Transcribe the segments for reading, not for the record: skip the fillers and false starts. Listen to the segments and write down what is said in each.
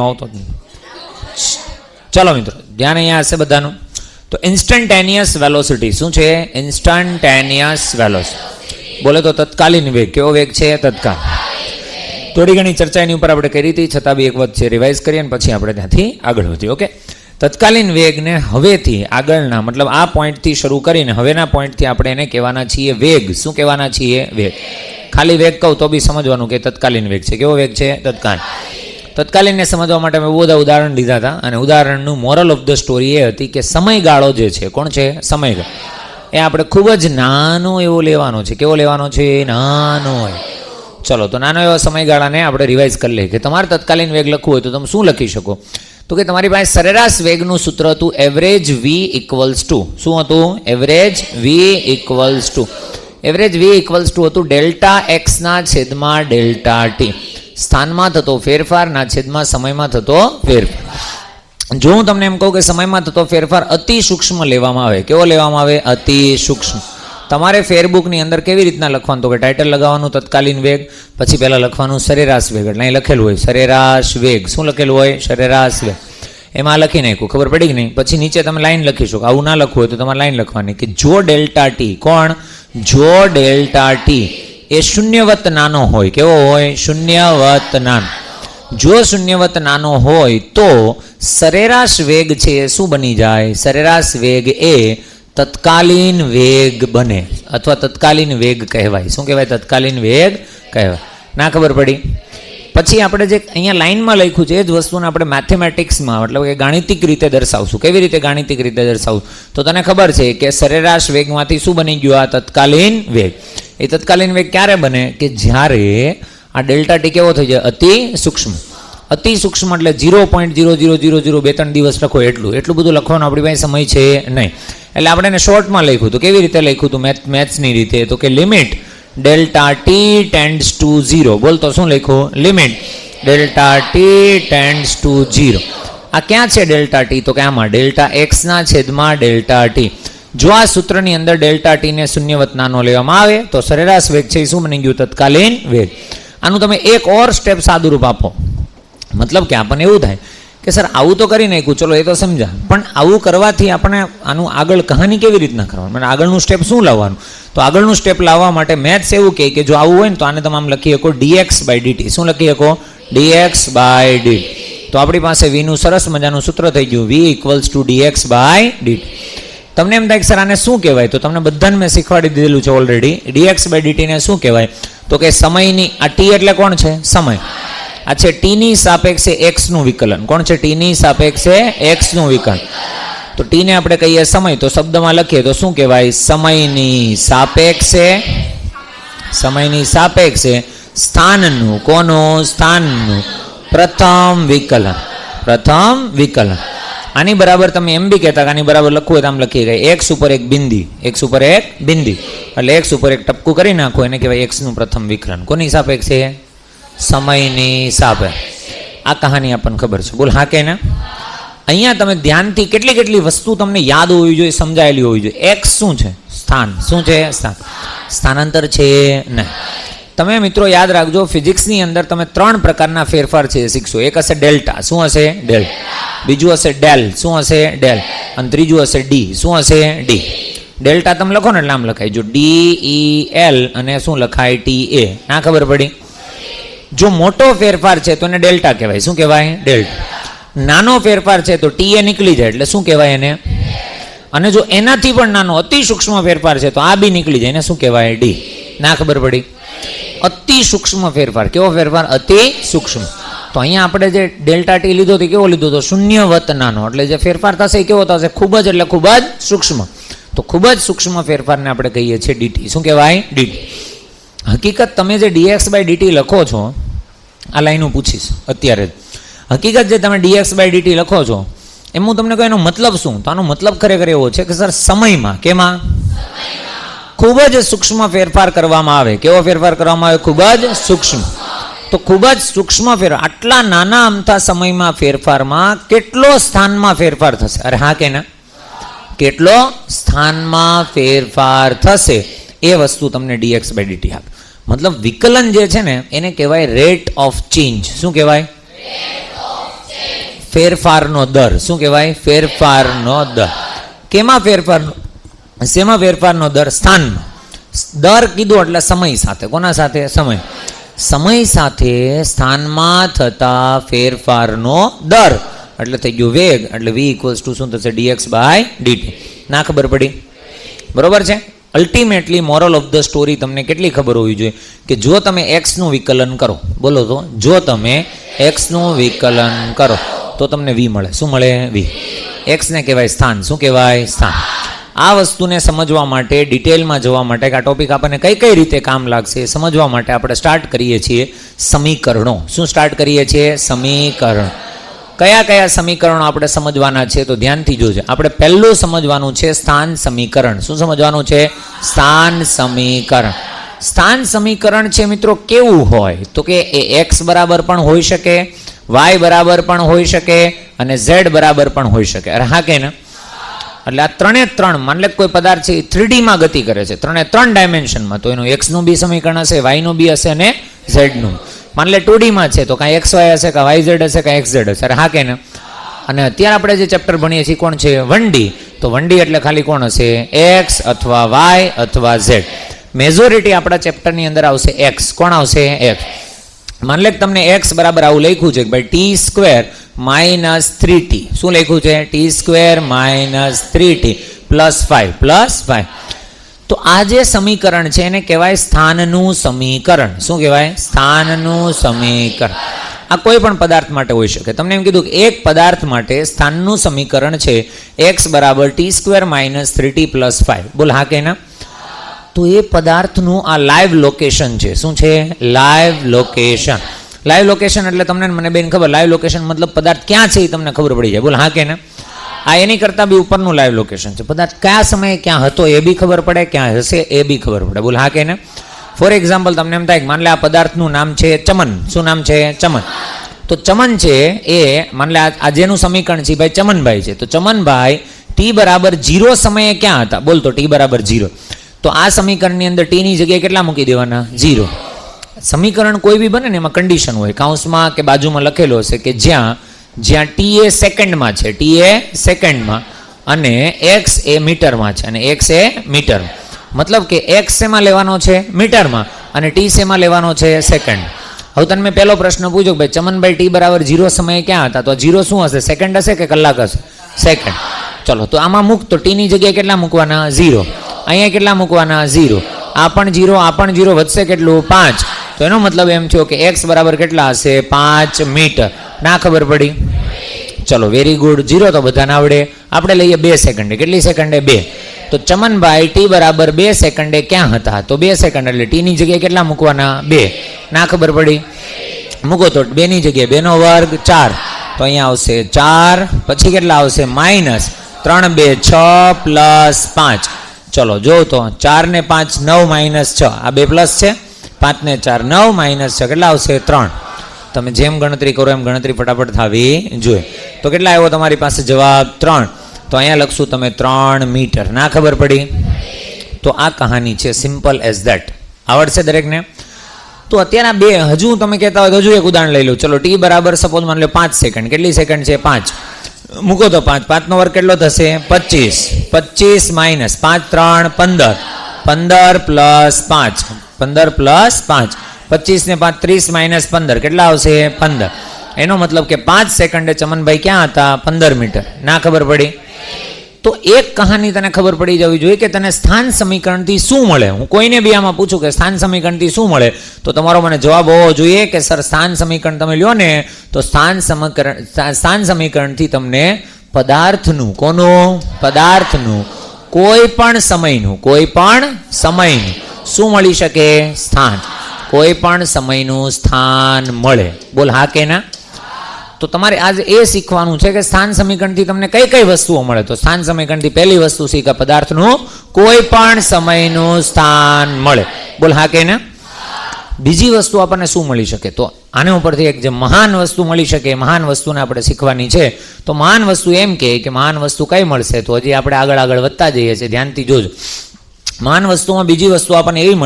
આવતો જ નહીં. ચલો મિત્રો, ધ્યાન અહીંયા હશે બધાનું. તો ઇન્સ્ટન્ટેનિયસ વેલોસિટી શું છે? Instantaneous velocity. બોલે તો તત્કાલીન વેગ. કેવો વેગ છે? તત્કાલ. થોડી ઘણી ચર્ચા એની ઉપર આપણે કરી હતી, છતાં બી એક વખત રિવાઇઝ કરીએ અને પછી આપણે ત્યાંથી આગળ વધીએ. ઓકે, તત્કાલીન વેગને હવેથી આગળના મતલબ આ પોઈન્ટથી શરૂ કરીને હવેના પોઈન્ટથી આપણે એને કહેવાના છીએ વેગ. શું કહેવાના છીએ? વેગ. ખાલી વેગ કહું તો બી સમજવાનું કે તત્કાલીન વેગ છે. કેવો વેગ છે? તત્કાલ. તત્કાલીનને સમજવા માટે મેં બહુ બધા ઉદાહરણ લીધા હતા અને ઉદાહરણનું મોરલ ઓફ ધ સ્ટોરી એ હતી કે સમયગાળો જે છે, કોણ છે? સમયગાળો એ આપણે ખૂબ જ નાનો એવો લેવાનો છે. કેવો લેવાનો છે? નાનો હોય. ચલો, તો નાનો એવા સમયગાળાને આપણે રિવાઇઝ કરી લઈએ કે તમારે તત્કાલીન વેગ લખવું હોય તો તમે શું લખી શકો? તો કે તમારી પાસે સરેરાશ વેગનું સૂત્ર હતું એવરેજ વી ઇક્વલ્સ ટુ. શું હતું? Average v equals to. Average v equals to હતું ડેલ્ટા એક્સના છેદમાં ડેલ્ટા ટી. સ્થાનમાં થતો ફેરફારના છેદમાં સમયમાં થતો ફેરફાર. જો હું તમને એમ કહું કે સમયમાં થતો ફેરફાર અતિ સૂક્ષ્મ લેવામાં આવે. કેવો લેવામાં આવે? અતિ સૂક્ષ્મ. તમારે ફેરબુકની અંદર કેવી રીતના લખવાનું? તો કે ટાઇટલ લગાવવાનું તત્કાલીન વેગ, પછી પહેલાં લખવાનું સરેરાશ વેગ. એટલે અહીં લખેલું હોય સરેરાશ વેગ. શું લખેલું હોય? સરેરાશ વેગ. એમાં લખી નાખ્યું, ખબર પડી કે નહીં? પછી નીચે તમે લાઈન લખી શકો. આવું ના લખવું હોય તો તમારે લાઈન લખવાની કે જો ડેલ્ટા ટી, કોણ? જો ડેલ્ટા ટી એ શૂન્યવત નાનો હોય. કેવો હોય? શૂન્યવત નાનો. જો શૂન્યવત નાનો હોય તો સરેરાશ વેગ છે એ શું બની જાય? સરેરાશ વેગ એ તત્કાલીન વેગ બને અથવા તત્કાલીન વેગ કહેવાય. શું કહેવાય? તત્કાલીન વેગ કહેવાય. ના ખબર પડી? પછી આપણે જે અહીંયા લાઈનમાં લખ્યું છે એ જ વસ્તુને આપણે મેથેમેટિક્સમાં મતલબ કે ગાણિતિક રીતે દર્શાવશું. કેવી રીતે ગાણિતિક રીતે દર્શાવશું? તો તને ખબર છે કે સરેરાશ વેગમાંથી શું બની ગયું? આ તત્કાલીન વેગ. એ તત્કાલીન વેગ ક્યારે બને? કે જ્યારે આ ડેલ્ટા ટી કેવો થઈ જાય? અતિ સૂક્ષ્મ. અતિ સૂક્ષ્મ એટલે 0.0000 દિવસ લખો એટલું બધું લખવાનું આપણી પાસે સમય છે નહીં. એટલે આપણે એને શોર્ટમાં લખ્યું. તો કેવી રીતે લખ્યું હતું? મેથ્સની રીતે. તો કે limit delta t tends to 0. બોલ તો શું લખ્યું? Limit delta t tends to 0. આ ક્યાં છે ડેલ્ટા ટી? તો કે આમાં ડેલ્ટા એક્સના છેદમાં ડેલ્ટા ટી. જો આ સૂત્રની અંદર ડેલ્ટા ટીને શૂન્યવત નાનો લેવામાં આવે તો સરેરાશ વેગ છે એ શું બની ગયું? તત્કાલીન વેગ. આનું તમે એક ઓર સ્ટેપ સાદુરૂપ આપો. મતલબ કે આપણને એવું થાય કે સર આવું તો કરી નાખ્યું, ચલો એ તો સમજા, પણ આવું કરવાથી આપણે આનું આગળ કહાની કેવી રીતના કરવાનું? મને આગળનું સ્ટેપ શું લાવવાનું? તો આગળનું સ્ટેપ લાવવા માટે મેથ્સ એવું કહે કે જો આવું હોય ને તો આને તમે આમ લખી શકો dx બાય dt. શું લખી શકો? dx by dt. તો આપણી પાસે વીનું સરસ મજાનું સૂત્ર થઈ ગયું, v equals to dx by dt. તમને એમ થાય કે સર આને શું કહેવાય? તો તમને બધાને મેં શીખવાડી દીધેલું છે ઓલરેડી. dx બાય dt ને શું કહેવાય? તો કે સમયની, આ ટી એટલે કોણ છે? સમય. આ છે ટીની સાપેક્ષે એક્સનું વિકલન. કોણ છે? ટીની સાપેક્ષે એક્સનું વિકલન. તો ટીને આપણે કહીએ સમય, તો શબ્દમાં લખીએ તો શું કહેવાય? સમયની સાપેક્ષે સ્થાનનું, કોનું? સ્થાનનું પ્રથમ વિકલન. પ્રથમ વિકલન. આની બરાબર તમે એમ બી કહેતા કે આની બરાબર લખવું હોય તો આમ લખીએ કે એક્સ ઉપર એક બિંદી. એક્સ ઉપર એક બિંદી એટલે એક્સ ઉપર એક ટપકું કરી નાખો, એને કહેવાય એક્સનું પ્રથમ વિકલન. કોની સાપેક્ષે? સમયની સાપેક્ષે. આ કહાની આપણને ખબર છે. બોલ હા કે ના? અહીંયા તમે ધ્યાનથી કેટલી વસ્તુ તમને યાદ હોવી જોઈએ, સમજાયેલી હોવી જોઈએ. એક્સ શું છે? સ્થાન. શું છે? સ્થાન. સ્થાનાંતર છે નહીં. તમે મિત્રો યાદ રાખજો, ફિઝિક્સની અંદર તમે 3 પ્રકારના ફેરફાર છે શીખશો. એક હશે ડેલ્ટા. શું હશે? ડેલ્ટા. બીજું હશે ડેલ. શું હશે? ડેલ. અને ત્રીજું હશે ડી. શું હશે? ડી. ડેલ્ટા તમે લખો ને એટલે આમ લખાય, જો DEL અને શું લખાય? TA. ના ખબર પડી? જો મોટો ફેરફાર છે તો એને ડેલ્ટા કહેવાય. શું કહેવાય? ડેલ્ટા. નાનો ફેરફાર છે તો TA નીકળી જાય એટલે શું કહેવાય એને? અને જો એનાથી પણ નાનો અતિ સૂક્ષ્મ ફેરફાર છે તો આ બી નીકળી જાય, એને શું કહેવાય? ડી. ના ખબર પડી? અતિ સૂક્ષ્મ ફેરફાર. કેવો ફેરફાર? અતિ સૂક્ષ્મ. તો અહીંયા આપણે જે ડેલ્ટા ટી લીધો તો કેવો લીધો? તો શૂન્યવત નાનો. એટલે જે ફેરફાર થશે એ કેવો થશે? ખૂબ જ એટલે ખૂબ જ સૂક્ષ્મ. તો ખૂબ જ સૂક્ષ્મ ફેરફારને આપણે કહીએ છીએ ડીટી. શું કહેવાય? ડીટી. હકીકત તમે જે dx બાય dt લખો છો, આ લાઈનું પૂછીશ અત્યારે જ. હકીકત જે તમે dx બાય dt લખો છો એમ હું તમને કહું એનો મતલબ શું? તો આનો મતલબ ખરેખર એવો છે કે સર સમયમાં, કેમાં? ખૂબ જ સૂક્ષ્મ ફેરફાર કરવામાં આવે. કેવો ફેરફાર કરવામાં આવે? ખૂબ જ સૂક્ષ્મ. તો ખૂબ જ સૂક્ષ્મ ફેરફાર, આટલા નાના અમથા સમયમાં ફેરફારમાં કેટલો સ્થાનમાં ફેરફાર થશે? અરે હા કે ના? કેટલો સ્થાનમાં ફેરફાર થશે એ વસ્તુ તમને dx બાય dt આપે. મતલબ વિકલન જે છે ને એને કહેવાય રેટ ઓફ ચેન્જ. શું કહેવાય? ફેરફારનો દર. શું કહેવાય? ફેરફારનો દર. કેમાં ફેરફારનો? શેમાં ફેરફારનો દર? સ્થાનમાં. દર કીધું એટલે સમય સાથે. કોના સાથે? સમય. સમય સાથે સ્થાનમાં થતા ફેરફારનો દર એટલે થઈ ગયું વેગ. એટલે v ઇક્વલ્સ ટુ શું થશે? dx/dt. ના ખબર પડી? બરોબર છે. Ultimately moral of the story તમને કેટલી ખબર હોવી જોઈએ કે જો તમે એક્સનું વિકલન કરો, બોલો તો, જો તમે એક્સનું વિકલન કરો તો તમને v મળે. શું મળે? v. એક્સને કહેવાય સ્થાન. શું કહેવાય? સ્થાન. આ વસ્તુને સમજવા માટે, ડિટેલમાં જવા માટે કે આ ટોપિક આપણને કઈ કઈ રીતે કામ લાગશે એ સમજવા માટે આપણે સ્ટાર્ટ કરીએ છીએ સમીકરણો. શું સ્ટાર્ટ કરીએ છીએ? સમીકરણ. કયા કયા સમીકરણો આપણે સમજવાના છે તો ધ્યાનથી જોજો. આપણે પહેલું સમજવાનું છે સ્થાન સમીકરણ. શું સમજવાનું છે? સ્થાન સમીકરણ. સ્થાન સમીકરણ છે મિત્રો કેવું હોય તો કે એ x બરાબર પણ હોઈ શકે, y બરાબર પણ હોઈ શકે અને z બરાબર પણ હોઈ શકે. અરે હા કે ના? એટલે આ ત્રણે ત્રણ, માન લે કોઈ પદાર્થ છે 3D માં ગતિ કરે છે, ત્રણે ત્રણ ડાયમેન્શનમાં, તો એનું x નું બી સમીકરણ હશે, y નું બી હશે અને z નું. માન લે 2D માં છે તો કાંઈ xy હશે, કાંઈ yz હશે, કાંઈ xz હશે. અરે હા કે ને? અને અત્યારે આપણે જે ચેપ્ટર ભણીએ છીએ કોણ છે? 1D. તો 1D એટલે ખાલી કોણ હશે? x અથવા y અથવા z. મેજોરિટી આપણા ચેપ્ટરની અંદર આવશે x. કોણ આવશે? x. માન લે તમને x બરાબર આવું લખ્યું છે કે ભાઈ t² - 3t. શું લખ્યું છે? t² - 3t +5 તો આ જે સમીકરણ છે એને કહેવાય સ્થાનનું સમીકરણ. શું કહેવાય? સ્થાનનું સમીકરણ. આ કોઈ પણ પદાર્થ માટે હોઈ શકે. તમને એમ કીધું કે એક પદાર્થ માટે સ્થાનનું સમીકરણ છે x બરાબર t² - 3t +5. બોલ હા કે ના? તો એ પદાર્થનું આ લાઈવ લોકેશન છે. શું છે? Live location. લાઈવ લોકેશન એટલે તમને મને બેન ખબર, લાઈવ લોકેશન મતલબ પદાર્થ ક્યાં છે એ તમને ખબર પડી જાય. બોલ હા કે ના? આ એની કરતાં બી ઉપરનું લાઈવ લોકેશન છે. પદાર્થ કયા સમયે ક્યાં હતો એ બી ખબર પડે, ક્યાં હશે એ બી ખબર પડે. બોલ હા કે ના? ફોર એક્ઝામ્પલ તમને એમ થાય કે માન લે આ પદાર્થનું નામ છે ચમન. શું નામ છે? ચમન. તો ચમન છે એ માન લે આ જેનું સમીકરણ છે ભાઈ ચમનભાઈ છે. તો ચમનભાઈ t બરાબર 0 સમયે ક્યાં હતા? બોલ તો t બરાબર 0. તો આ સમીકરણની અંદર t ની જગ્યાએ કેટલા મૂકી દેવાના? 0. સમીકરણ કોઈ બી બને ને એમાં કન્ડિશન હોય, કાઉન્સમાં કે બાજુમાં લખેલો હશે કે જ્યાં t એ સેકન્ડમાં છે, t એ સેકન્ડમાં અને x એ મીટરમાં છે અને x એ મીટર. મતલબ કે x શેમાં લેવાનો છે? મીટરમાં. અને t શેમાં લેવાનો છે? સેકન્ડ. હવે તને મેં પહેલો પ્રશ્ન પૂછ્યો કે ભાઈ ચમનભાઈ t બરાબર 0 સમયે ક્યાં હતા? તો 0 શું હશે? સેકન્ડ હશે કે કલાક હશે? સેકન્ડ. ચલો તો આમાં મૂક. તો t ની જગ્યાએ કેટલા મૂકવાના? 0. અહીંયા કેટલા મૂકવાના? 0. આ પણ 0, આ પણ 0, વધશે કેટલું? 5. તો એનો મતલબ એમ થયો કે x બરાબર કેટલા હશે? 5 મીટર. ના ખબર પડી? ચલો વેરી ગુડ. 0 તો બધાને આવડે. આપણે લઈએ 2 સેકન્ડે. કેટલી સેકન્ડે? 2. તો ચમનભાઈ t બરાબર 2 સેકન્ડે ક્યાં હતા? તો 2 સેકન્ડ એટલે t ની જગ્યાએ કેટલા મૂકવાના? 2. ના ખબર પડી? મૂકો તો 2 ની જગ્યાએ 2 નો વર્ગ 4. તો અહીંયા આવશે 4. પછી કેટલા આવશે? -3 2 6 +5. ચલો જો તો 4 ને 5 9 -6. આ 2 પ્લસ છે. 5 ને 4 9 -6 કેટલા આવશે? 3. તમે જેમ ગણતરી કરો એમ ગણતરી ફટાફટ થવી જોઈએ. તો કેટલા આવ્યો તમારી પાસે જવાબ? 3. તો અહીંયા લખશું તમે 3 મીટર. ના ખબર પડી? તો આ કહાની છે. Simple as that. આવડશે દરેકને? તો અત્યારના બે હજુ તમે કહેતા હોય તો હજુ એક ઉદાહરણ લઈ લો. ચલો t બરાબર સપોઝ માની લો 5 સેકન્ડ. કેટલી સેકન્ડ છે? 5. મૂકો તો 5. 5 નો વર્ગ કેટલો થશે? 25. 25 - 5 3 15. 15 + 5. 15 + 5. 25 ને 5 30 - 15 કેટલા આવશે? 15. એનો મતલબ કે 5 સેકન્ડે ચમનભાઈ ક્યાં હતા? 15 મીટર. ના ખબર પડી? તો એક કહાની તને ખબર પડી જવી જોઈએ કે તને સ્થાન સમીકરણથી શું મળે. હું કોઈને બી આમાં પૂછું કે સ્થાન સમીકરણથી શું મળે તો તમારો મને જવાબ હોવો જોઈએ કે સર સ્થાન સમીકરણ તમે લ્યો ને તો સ્થાન સમીકરણથી તમને પદાર્થનું, કોનું? પદાર્થનું કોઈ પણ સમયનું શું મળી શકે? સ્થાન. કોઈ પણ સમયનું સ્થાન મળે. બોલ હા કે ના? તો તમારે આજે એ શીખવાનું છે કે સ્થાન સમીકરણથી તમને કઈ કઈ વસ્તુઓ મળે. તો સ્થાન સમીકરણથી પહેલી વસ્તુ શીખે પદાર્થનું કોઈ પણ સમયનું સ્થાન મળે. બોલ હા કે ના? બીજી વસ્તુ આપણને શું મળી શકે? તો આને ઉપરથી એક જે મહાન વસ્તુ મળી શકે, મહાન વસ્તુને આપણે શીખવાની છે. તો મહાન વસ્તુ એમ કે મહાન વસ્તુ કઈ મળશે? તો હજી આપણે આગળ વધતા જઈએ છીએ, ધ્યાનથી જોજો. મહાન વસ્તુમાં બીજી વસ્તુ આપણને એવી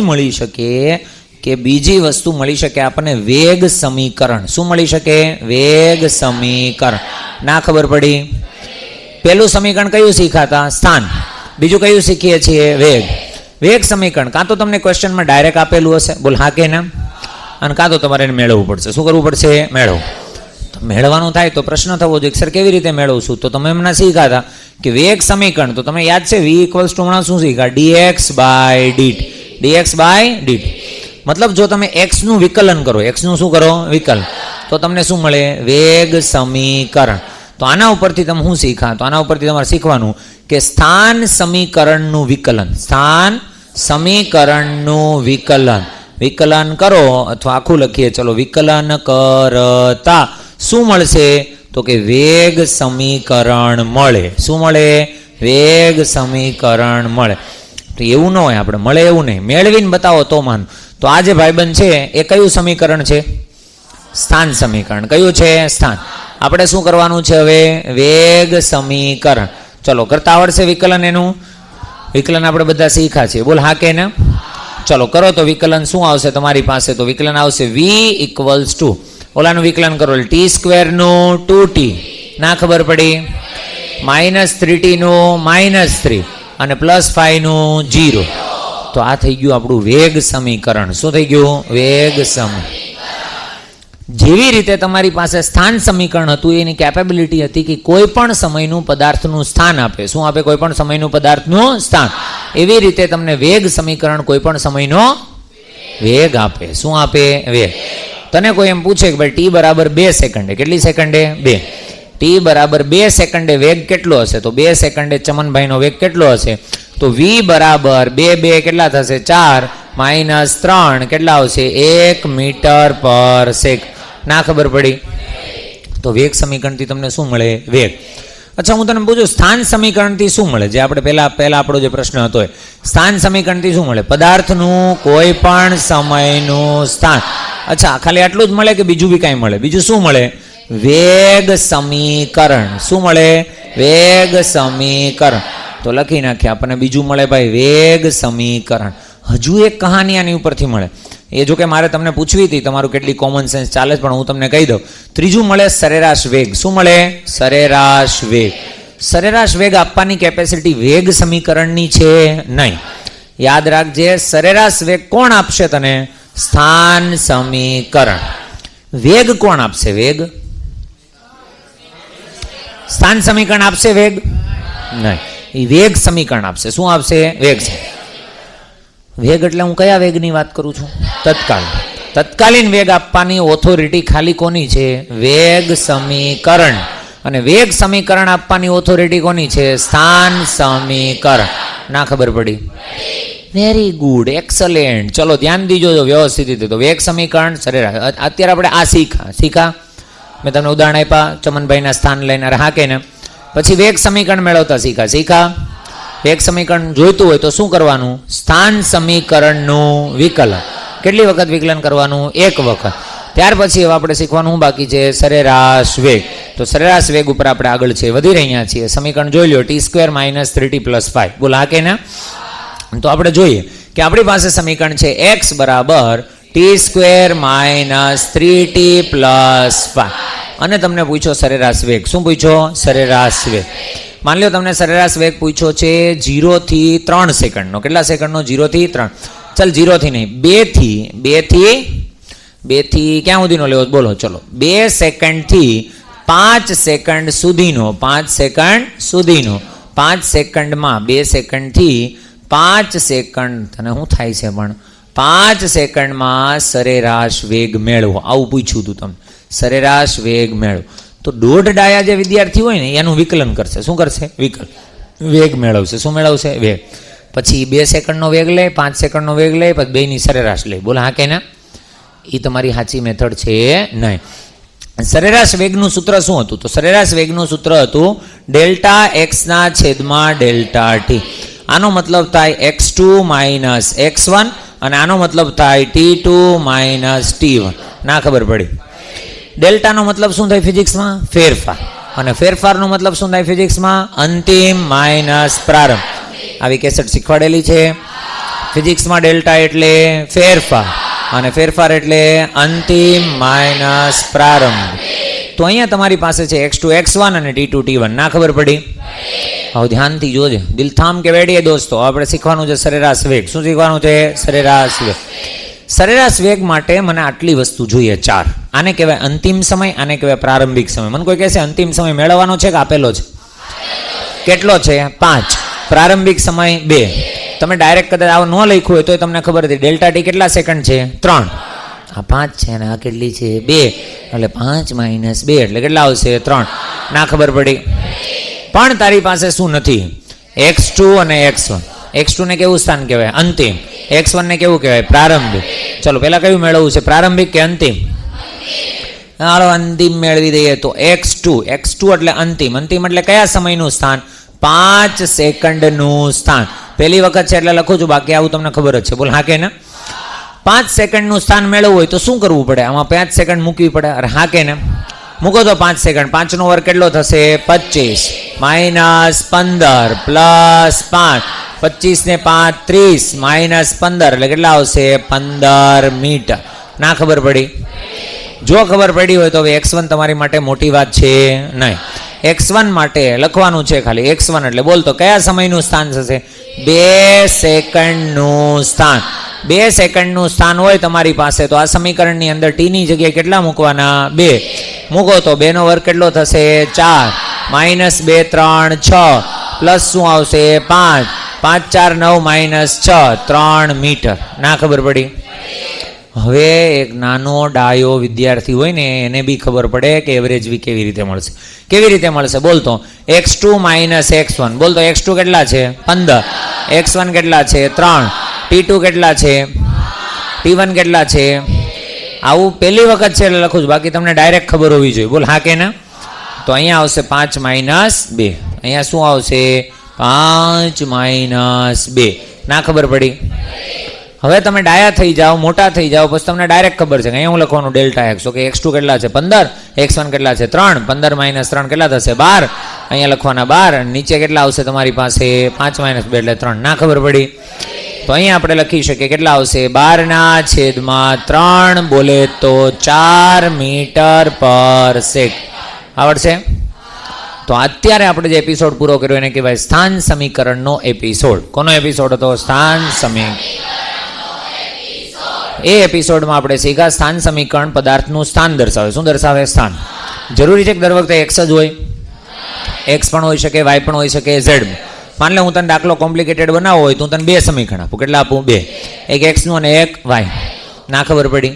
મળી શકે કે બીજી વસ્તુ મળી શકે આપણને વેગ સમીકરણ. શું મળી શકે? વેગ સમીકરણ. ના ખબર પડી? પહેલું સમીકરણ કયું શીખાતા? સ્થાન. બીજું કયું શીખીએ છીએ? વેગ. વેગ સમીકરણ કાં તો તમને ક્વેશ્ચનમાં ડાયરેક્ટ આપેલું હશે, બોલ હા કે ના, અને કાં તો તમારે એને મેળવવું પડશે. શું કરવું પડશે? મેળવવું. તો મેળવવાનું થાય તો પ્રશ્ન થવો જોઈએ સર કેવી રીતે મેળવશું? તો તમે એમના શીખાતા કે વેગ સમીકરણ, તો તમને યાદ છે v ઇક્વલ્સ ટુ હમણાં શું શીખા? dx by dt. dx by dt મતલબ જો તમે x નું વિકલન કરો, x નું શું કરો? વિકલન, તો તમને શું મળે? વેગ સમીકરણ. તો આના ઉપરથી તમે શું શીખા? તો આના ઉપરથી તમારે શીખવાનું કે સ્થાન સમીકરણનું વિકલન. સ્થાન સમીકરણનું વિકલન. વિકલન કરો અથવા આખું લખીએ, ચલો વિકલન કરતા શું મળશે? તો કે વેગ સમીકરણ મળે. શું મળે? વેગ સમીકરણ મળે. તો એવું ન હોય, આપણે મળે એવું નહીં, મેળવીને બતાવો તો માન. તો આ જે ભાઈબંધ છે એ કયું સમીકરણ છે? સ્થાન સમીકરણ. કયું છે? સ્થાન. આપણે શું કરવાનું છે હવે? વેગ સમીકરણ. ચલો કરતા આવડશે વિકલન? એનું વિકલન આપણે બધા શીખા છે, બોલ હા કે ના? ચલો કરો તો વિકલન શું આવશે તમારી પાસે? તો વિકલન આવશે v ઇક્વલ્સ ટુ ઓલાનું વિકલન કરો ટી સ્ક્વેરનું 2t. ના ખબર પડી? -3t નું -3 અને +5 નું 0. તો આ થઈ ગયું આપણું વેગ સમીકરણ. શું થઈ ગયું? વેગ સમીકરણ. જેવી રીતે તમારી પાસે સ્થાન સમીકરણ હતું, એની કેપેબિલિટી હતી કે કોઈ પણ સમયનું પદાર્થનું સ્થાન આપે. શું આપે? કોઈ પણ સમયનું પદાર્થનું સ્થાન. એવી રીતે તમને વેગ સમીકરણ કોઈ પણ સમયનો વેગ આપે. શું આપે? વેગ. તને કોઈ એમ પૂછે કે ભાઈ t બરાબર 2 સેકન્ડે, કેટલી સેકન્ડે? 2. t બરાબર 2 સેકન્ડે વેગ કેટલો હશે? તો 2 સેકન્ડે ચમનભાઈનો વેગ કેટલો હશે? તો v બરાબર 2 કેટલા થશે? 4 -3 કેટલા આવશે? 1 મીટર પર સેકન્ડ. ના ખબર પડી? તો વેગ સમીકરણથી તમને શું મળે? વેગ. અચ્છા હું તને પૂછું સ્થાન સમીકરણથી શું મળે? જે આપણે પહેલા આપણો જે પ્રશ્ન હતો, સ્થાન સમીકરણથી શું મળે? પદાર્થનું કોઈ પણ સમયનું સ્થાન. અચ્છા ખાલી આટલું જ મળે કે બીજું બી કાંઈ મળે? બીજું શું મળે? વેગ સમીકરણ. શું મળે? વેગ સમીકરણ. તો લખી નાખીએ, આપણને બીજું મળે ભાઈ વેગ સમીકરણ. હજુ એક કહાની આની ઉપરથી મળે. એ જો કે મારે તમને પૂછવી હતી તમારું કેટલી કોમન સેન્સ ચાલે છે, પણ હું તમને કહી દઉં. ત્રીજું મળે સરેરાશ વેગ. શું મળે? સરેરાશ વેગ. સરેરાશ વેગ આપવાની કેપેસિટી વેગ સમીકરણની છે નહીં. યાદ રાખજે, સરેરાશ વેગ કોણ આપશે તને? સ્થાન સમીકરણ. વેગ કોણ આપશે? વેગ સ્થાન સમીકરણ આપશે? વેગ નહીં, એ વેગ સમીકરણ આપશે. શું આપશે? વેગ. વેગ એટલે હું કયા વેગની વાત કરું છું? તત્કાલીન વેગ આપવાની ઓથોરિટી ખાલી કોની છે? વેગ સમીકરણ. અને વેગ સમીકરણ આપવાની ઓથોરિટી કોની છે? સ્થાન સમીકરણ. ના ખબર પડી? Very good, excellent. ચલો ધ્યાન દીજો વ્યવસ્થિત રીતે. તો વેગ સમીકરણ સરેરાશ. અત્યારે આપણે આ શીખા. મેં તમને ઉદાહરણ આપ્યા ચમનભાઈના સ્થાન લઈને, હા કે ને? પછી વેગ સમીકરણ મેળવતા શીખા. વેગ સમીકરણ જોઈતું હોય તો શું કરવાનું? સ્થાન સમીકરણનું વિકલન. કેટલી વખત વિકલન કરવાનું? 1 વખત. ત્યાર પછી હવે આપણે શીખવાનું બાકી છે સરેરાશ વેગ. તો સરેરાશ વેગ ઉપર આપણે આગળ છે વધી રહ્યા છીએ. સમીકરણ જોઈ લો, t² -3t + 5. બોલ હા કે ના? તો આપણે જોઈએ કે આપણી પાસે સમીકરણ છે x બરાબર t² -3t + 5. અને તમને પૂછ્યો સરેરાશ વેગ. શું પૂછ્યો? સરેરાશ વેગ. માન લો તમને સરેરાશ વેગ પૂછ્યો છે 0 થી 3 સેકન્ડનો. કેટલા સેકન્ડનો? 0 થી 3. ચાલ 0 થી નહીં, 2 થી ક્યાં સુધીનો લેવો? બોલો ચલો. 2 સેકન્ડથી 5 સેકન્ડ સુધીનો. 5 સેકન્ડ સુધીનો. 5 સેકન્ડમાં 2 સેકન્ડથી 5 સેકન્ડ. તને શું થાય છે પણ? 5 સેકન્ડમાં સરેરાશ વેગ મેળવો. આવું પૂછ્યું હતું તમને. સરેરાશ વેગ મેળવો. તો 1.5 ડાયા જે વિદ્યાર્થી હોય ને એનું વિકલન કરશે. શું કરશે? વિકલન. વેગ મેળવશે. શું મેળવશે? વેગ. પછી 2 સેકન્ડનો વેગ લે, 5 સેકન્ડનો વેગ લે, પછી બેની સરેરાશ લે. બોલો હા કે ના? એ તમારી સાચી મેથડ છે નહીં. સરેરાશ વેગનું સૂત્ર શું હતું? તો સરેરાશ વેગનું સૂત્ર હતું Δx/Δt. આનો મતલબ થાય x2 - x1 અને આનો મતલબ થાય t2 - t1. ના ખબર પડી? ડેલ્ટાનો મતલબ શું થાય ફિઝિક્સમાં? ફેરફાર. અને ફેરફારનો મતલબ શું થાય ફિઝિક્સમાં? અંતિમ માઇનસ પ્રારંભ. આવી કેસેટ શીખવાડેલી છે ફિઝિક્સમાં. ડેલ્ટા એટલે ફેરફાર અને ફેરફાર એટલે અંતિમ માઇનસ પ્રારંભ. તો અહીંયા તમારી પાસે છે x2 x1 અને t2 t1. ના ખબર પડી? હવે ધ્યાનથી જોજે, દિલથામ કે બેડીએ દોસ્તો. આપણે શીખવાનું છે સરેરાશ વેગ. શું શીખવાનું છે? સરેરાશ વેગ. સરેરાશ વેગ માટે મને આટલી વસ્તુ જોઈએ, 4. આને કહેવાય અંતિમ સમય, આને કહેવાય પ્રારંભિક સમય. મને કોઈ કહેશે અંતિમ સમય મેળવવાનો છે કે આપેલો છે? કેટલો છે? 5. પ્રારંભિક સમય 2. તમે ડાયરેક્ટ કદાચ આવું ન લખ્યું હોય તો તમને ખબર હતી ડેલ્ટા ટી કેટલા સેકન્ડ છે? 3. આ 5 છે અને આ કેટલી છે? 2. એટલે 5 - 2 એટલે કેટલા આવશે? 3. ના ખબર પડી? પણ તારી પાસે શું નથી? x2 અને x1. x2 ને કેવું સ્થાન કહેવાય? અંતિમ. x1 ને કેવું કહેવાય? પ્રારંભિક. ચલો પહેલા કયું મેળવવું છે? પ્રારંભિક કે અંતિમ? હાલો અંતિમ મેળવી દઈએ. તો x2 એટલે અંતિમ. અંતિમ એટલે કયા સમયનું સ્થાન? 5 સેકન્ડનું સ્થાન. પહેલી વખત છે એટલે લખું છું, બાકી આવું તમને ખબર જ છે. બોલ હા કે ના? 5 સેકન્ડનું સ્થાન મેળવવું હોય તો શું કરવું પડે? આમાં 5 સેકન્ડ મૂકવી પડે. અરે હા કે ના? મૂકો તો 5 સેકન્ડ. 5 નો વર્ગ કેટલો થશે? 25 - 15 + 5. 25 ને 5 30 - 15 એટલે કેટલા આવશે? 15 મીટર. ના ખબર પડી? જો ખબર પડી હોય તો હવે x1 તમારી માટે મોટી વાત છે નહીં. x1 માટે લખવાનું છે ખાલી x1 એટલે બોલતો કયા સમયનું સ્થાન થશે? 2 સેકન્ડનું સ્થાન. 2 સેકન્ડનું સ્થાન હોય તમારી પાસે તો આ સમીકરણની અંદર t ની જગ્યાએ કેટલા મૂકવાના? 2 મૂકો તો 2 નો વર્ગ કેટલો થશે? 4 - 2 3 6 પ્લસ શું આવશે? 5 5 4 9 - 6 3 મીટર. ના ખબર પડી? હવે એક નાનો ડાયો વિદ્યાર્થી હોય ને એને બી ખબર પડે કે એવરેજ વી કેવી રીતે મળશે. કેવી રીતે મળશે? બોલતો x2 - x1. બોલતો x2 કેટલા છે? 15. x1 કેટલા છે? 3. t2 કેટલા છે? t1 કેટલા છે? આવું પહેલી વખત છે એટલે લખું છું, બાકી તમને ડાયરેક્ટ ખબર હોવી જોઈએ. બોલ હા કે ના? તો અહીંયા આવશે 5 - 2. અહીંયા શું આવશે? 5 - 2. ના ખબર પડી? હવે તમે ડાયા થઈ જાઓ, મોટા થઈ જાઓ, પછી તમને ડાયરેક્ટ ખબર છે કે અહીંયા હું લખવાનું ડેલ્ટા x. ઓકે, x2 કેટલા છે? 15. x1 કેટલા છે? 3. 15 - 3 કેટલા થશે? 12. અહીંયા લખવાના 12. નીચે કેટલા આવશે તમારી પાસે? 5 - 2 એટલે 3. ના ખબર પડી? તો અહીંયા આપણે લખી શકીએ કેટલા આવશે? 12/3 બોલે તો 4 મીટર પર સેકન્ડ. આવડશે? તો અત્યારે આપણે જે એપિસોડ પૂરો કર્યો એને કહેવાય સ્થાન સમીકરણનો એપિસોડ. કોનો એપિસોડ હતો? સ્થાન સમીકરણ. એ એપિસોડમાં આપણે શીખ્યા સ્થાન સમીકરણ પદાર્થનું સ્થાન દર્શાવે. શું દર્શાવે? સ્થાન. જરૂરી છે કે દર વખતે x જ હોય? x પણ હોઈ શકે, y પણ હોઈ શકે, z. માન લે હું તને દાખલો કોમ્પ્લિકેટેડ બનાવવો હોય તો હું તને 2 સમીકરણ આપું. કેટલા આપું? 2. એક x નું અને એક y. ના ખબર પડી?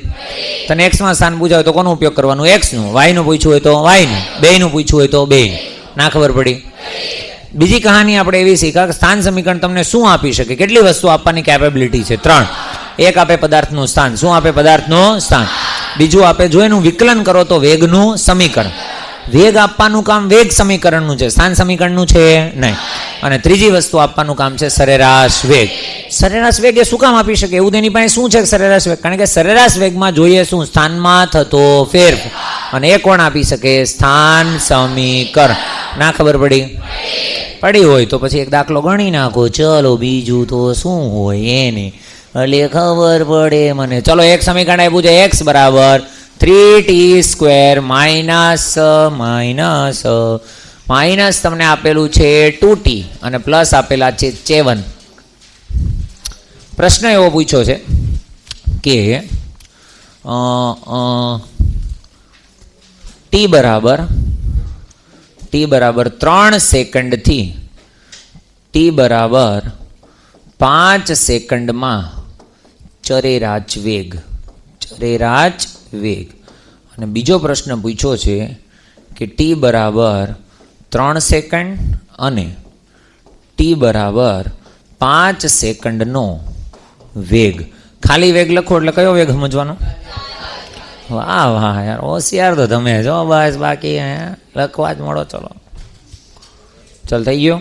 તને x માં સ્થાન પૂછાય તો કોનો ઉપયોગ કરવાનો? x નું. y નું પૂછ્યું હોય તો y નું. બેયનું પૂછ્યું હોય તો બેયનું. ના ખબર પડી? બીજી કહાની આપણે એવી શીખા કે સ્થાન સમીકરણ તમને શું આપી શકે? કેટલી વસ્તુ આપવાની કેપેબિલિટી છે? 3. એક આપે પદાર્થનું સ્થાન. શું આપે? પદાર્થનું સ્થાન. બીજું આપે જો એનું વિકલન કરો તો વેગનું સમીકરણ. વેગ આપવાનું કામ વેગ સમીકરણનું છે, સ્થાન સમીકરણનું છે નહીં. અને ત્રીજી વસ્તુ આપવાનું કામ છે સરેરાશ વેગ. સરેરાશ વેગ એ શું કામ આપી શકે? એવું તેની પાસે શું છે સરેરાશ વેગ? કારણ કે સરેરાશ વેગમાં જોઈએ શું? સ્થાનમાં થતો ફેરફાર. અને એ કોણ આપી શકે? સ્થાન સમીકરણ. ના ખબર પડી? પડી હોય તો પછી એક દાખલો ગણી નાખો. ચલો બીજું તો શું હોય એને એટલે ખબર પડે મને. ચલો એક સમીકરણ આપ્યું છે x બરાબર 3t² માઇનસ તમને આપેલું છે 2t અને પ્લસ આપેલા છે 7. પ્રશ્ન એવો પૂછ્યો છે કે t બરાબર 3 સેકન્ડથી t બરાબર 5 સેકન્ડમાં સરેરાશ વેગ. અને બીજો પ્રશ્ન પૂછ્યો છે કે t બરાબર 3 સેકન્ડ અને t બરાબર 5 સેકન્ડનો વેગ. ખાલી વેગ લખો એટલે કયો વેગ સમજવાનો? વાહ વાહ યાર, હોશિયાર તો તમે જો. બસ બાકી લખવા જ મળો. ચલો ચલ થઈ ગયો.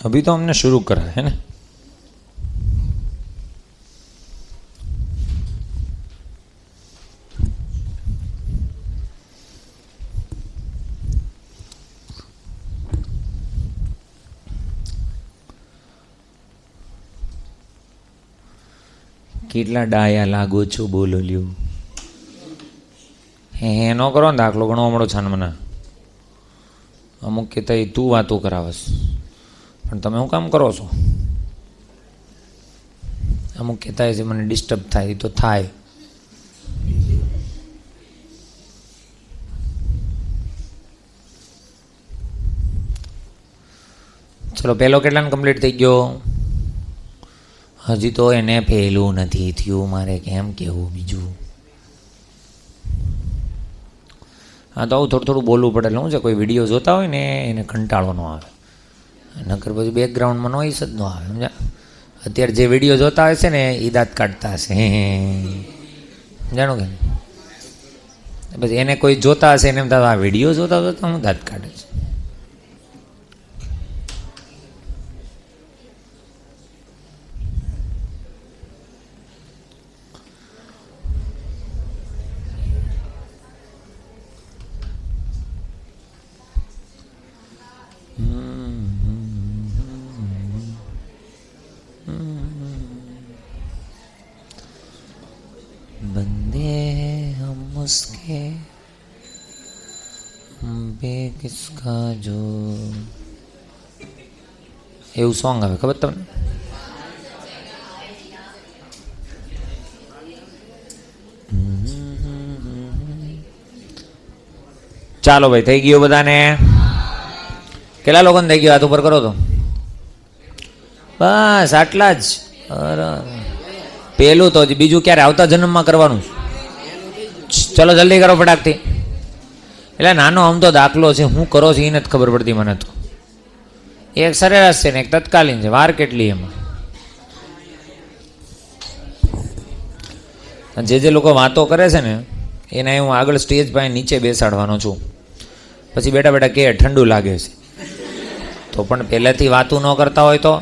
अभी तो हमने शुरू करा है ना. કેટલા ડાયા લાગો છો બોલો લ્યો. હે ન કરો ને દાખલો ઘણો હમણો છે ને મને. અમુક કહેતા તું વાતો કરાવસ પણ તમે શું કામ કરો છો. અમુક કહેતા છે મને ડિસ્ટર્બ થાય તો થાય. ચલો પહેલો કેટલાને કમ્પ્લીટ થઈ ગયો. હજી તો એને પહેલું નથી થયું. મારે કેમ કહેવું બીજું. હા તો આવું થોડું થોડું બોલવું પડે. એટલે શું છે કોઈ વિડીયો જોતા હોય ને એને કંટાળો ન આવે. નકર પછી બેકગ્રાઉન્ડમાં નોઈસ જ ન આવે. સમજા. અત્યારે જે વિડીયો જોતા હોય છે ને એ દાંત કાઢતા હશે. જાણો કે પછી એને કોઈ જોતા હશે એને એમ થાય આ વિડીયો જોતા જોતા હું દાંત કાઢે છે. बंदे हम उसके बे किसका जो એવું સોંગ આવે ખબર તમને. ચાલો ભાઈ થઈ ગયું બધાને. કેટલા લોકોને થઈ ગયું હાથ ઉપર કરો તો. બસ આટલા જ. પેલું તો બીજું ક્યારે આવતા જન્મમાં કરવાનું. ચલો જલ્દી કરો ફટાકથી. એટલે નાનો આમ તો દાખલો છે હું કરો છો એ નથી ખબર પડતી મને તો. એક સરેરાશ છે ને એક તત્કાલીન છે. વાર કેટલી એમાં. જે લોકો વાતો કરે છે ને એને હું આગળ સ્ટેજ પાસે નીચે બેસાડવાનો છું. પછી બેટા બેટા કે ઠંડુ લાગે છે તો પણ પહેલેથી વાતું ન કરતા હોય તો.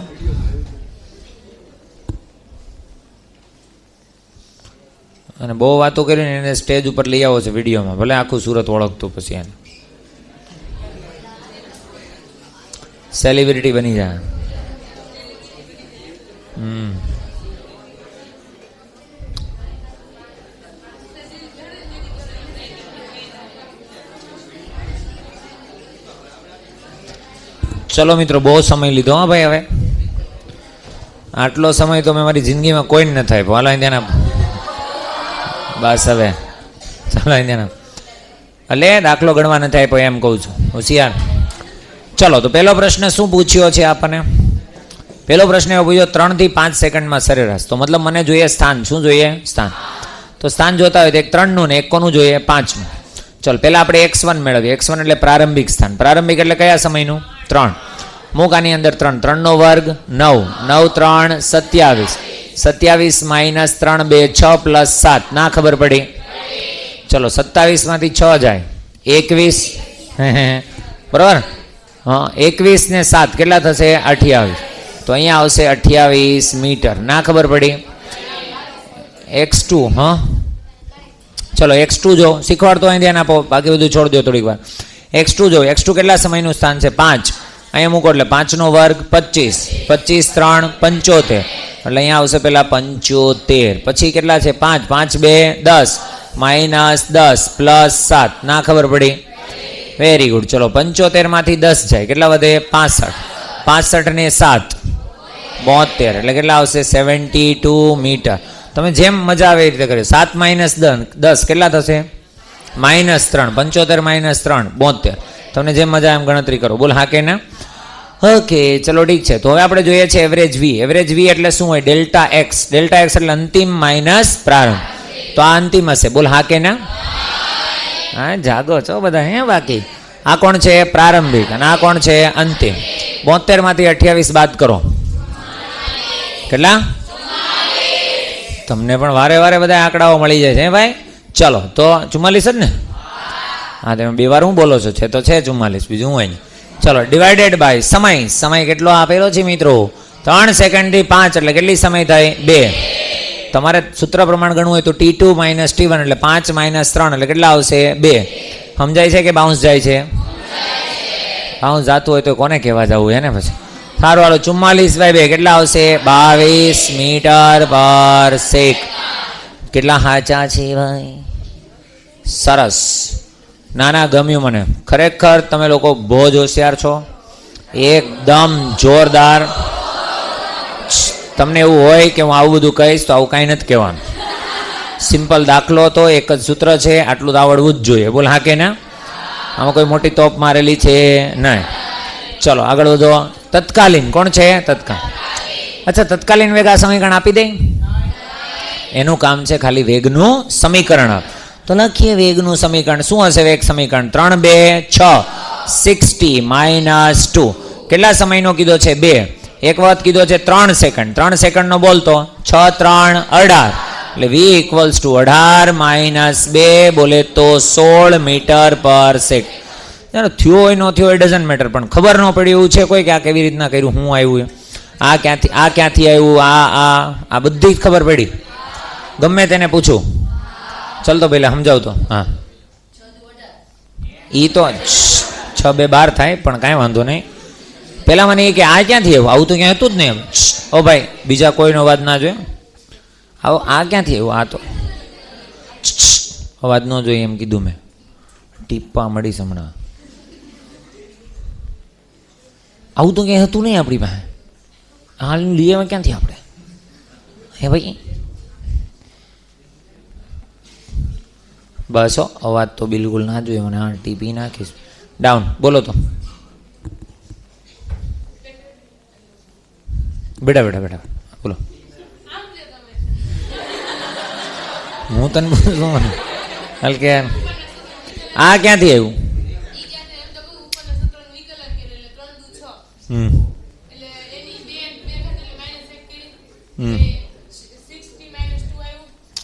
અને બહુ વાતો કરીને એને સ્ટેજ ઉપર લઈ આવો છે વિડીયોમાં. ભલે આખું સુરત ઓળખતું પછી એને સેલિબ્રિટી બની જાય. ચલો મિત્રો બહુ સમય લીધો હા ભાઈ. હવે આટલો સમય તો મેં મારી જિંદગીમાં કોઈ ન થાય. ભલા ત્યાં બસ હવે ચાલો ત્યાં એટલે દાખલો ગણવા નથી આપ્યો એમ કહું છું. હોશિયાર. ચલો તો પહેલો પ્રશ્ન શું પૂછ્યો છે આપણને. પહેલો પ્રશ્ન એવો પૂછ્યો 3 થી 5 સેકન્ડમાં સરેરાશ. તો મતલબ મને જોઈએ સ્થાન. શું જોઈએ? સ્થાન. તો સ્થાન જોતા હોય તો એક 3નું ને એક કોનું જોઈએ? 5નું. ચલો પહેલાં આપણે x1 મેળવીએ. x1 એટલે પ્રારંભિક સ્થાન. પ્રારંભિક એટલે કયા સમયનું? 3. મૂક આની અંદર 3. 3 નો વર્ગ 9. 9 3 27. 27 માઇનસ 3 2 6 પ્લસ 7. ના ખબર પડી. ચલો 27 માંથી 6 જાય 21. બરાબર. હા 21 ને 7 કેટલા થશે? 28. તો અહીંયા આવશે 28 મીટર. ના ખબર પડી. x2. હા ચલો x2 જો શીખવાડતો અહીં ધ્યાન આપો. બાકી બધું છોડ દો થોડીક વાર. x2 જો. x2 કેટલા સમયનું સ્થાન છે? 5. અહીંયા મૂકો એટલે 5 નો વર્ગ 25. 25 3 75. એટલે અહીંયા આવશે પેલા 75. પછી કેટલા છે? 5. 5 2 10 માઇનસ 10 પ્લસ 7. ના ખબર પડી. Very good. ચલો 75 માંથી 10 જાય કેટલા વધે? 65. 65 ને 7 72. એટલે કેટલા આવશે? 72 મીટર. તમે જેમ મજા આવે એ રીતે કર્યો. 7 માઇનસ 10 કેટલા થશે? -3. 75 માઇનસ 3 72. તમને જેમ મજા એમ ગણતરી કરો. બોલ હા કે ના? ઓકે ચલો ઠીક છે. તો હવે આપણે જોઈએ છે એવરેજ વી. એવરેજ વી એટલે શું હોય? Delta x. ડેલ્ટા એક્સ એટલે અંતિમ માઇનસ પ્રારંભ. તો આ અંતિમ હશે. બોલ હા કે ના? હા જાગો છો બધા હે. બાકી આ કોણ છે? પ્રારંભિક. અને આ કોણ છે? અંતિમ. 72 માંથી 28 બાદ કરો. કેટલા? તમને પણ વારે વારે બધા આંકડાઓ મળી જાય છે ભાઈ. ચલો તો 44 જ ને? હા તમે બે વાર હું બોલો છો. છે તો છે 44. બીજું હું હોય. ચલો ડિવાઇડેડ બાય સમય. સમય કેટલો આપેલો છે મિત્રો? 3 સેકન્ડથી 5 એટલે કેટલી સમય થાય? 2. તમારે સૂત્ર પ્રમાણ ગણવું હોય તો T2 માઇનસ T1 એટલે 5 માઇનસ 3 એટલે કેટલા આવશે? 2. સમજાય છે કે બાઉન્સ જાય છે? બાઉન્સ જાતું હોય તો કોને કહેવા જવું એને પછી સારું હાલો 44/2 કેટલા આવશે? 22 મીટર પર સેક. કેટલા સાચા છે ભાઈ? સરસ. નાના ગમ્યું મને ખરેખર. તમે લોકો બહુ જ હોશિયાર છો, એકદમ જોરદાર. તમને એવું હોય કે હું આવું બધું કહીશ તો આવું કાંઈ નથી કહેવાનું. સિમ્પલ દાખલો તો એક જ સૂત્ર છે, આટલું તો આવડવું જ જોઈએ. બોલ હા કે ના? આમાં કોઈ મોટી તોપ મારેલી છે નહીં. ચલો આગળ વધો. તત્કાલીન કોણ છે? તત્કાલ. અચ્છા, તત્કાલીન વેગ આ સમીકરણ આપી દે. એનું કામ છે ખાલી વેગનું સમીકરણ. તો લખીએ વેગનું સમીકરણ. શું હશે વેગ સમીકરણ? 3 2 6 60 - 2. કેટલા સમયનો કીધો છે? 2. એક વખત કીધો છે 3 સેકન્ડ. 3 સેકન્ડનો બોલતો 6 3 18. એટલે v = 18 - 2 બોલે તો 16 મીટર પર સેકન્ડ. થયો હોય ન થયો એ ડઝન્ટ મેટર, પણ ખબર ન પડી એવું છે કોઈ કે આ કેવી રીતના કર્યું, શું આવ્યું, આ ક્યાંથી આવ્યું, આ બધી જ ખબર પડી? ગમે તેને પૂછું. ચાલ તો પહેલાં સમજાવતો. હા, એ તો 6 2 12 થાય, પણ કાંઈ વાંધો નહીં. પહેલાં મને એ કે આ ક્યાંથી આવ્યું? આવું તો ક્યાં હતું જ નહીં. ઓ ભાઈ, બીજા કોઈનો અવાજ ના જોઈએ. આવો આ ક્યાંથી આવ્યું? આ તો અવાજ ન જોઈએ એમ કીધું મેં. ટીપા મળીશ હમણાં. આવું તો ક્યાંય હતું નહીં આપણી પાસે. હાલ લઈએ ક્યાંથી આપણે? હે ભાઈ, બસ અવાજ તો બિલકુલ ના જોઈએ મને. હા, ટીપી નાખીશ. ડાઉન બોલો તો. બેટા બોલો. હું તને બોલું મને હાલ કે આ ક્યાંથી આવ્યું?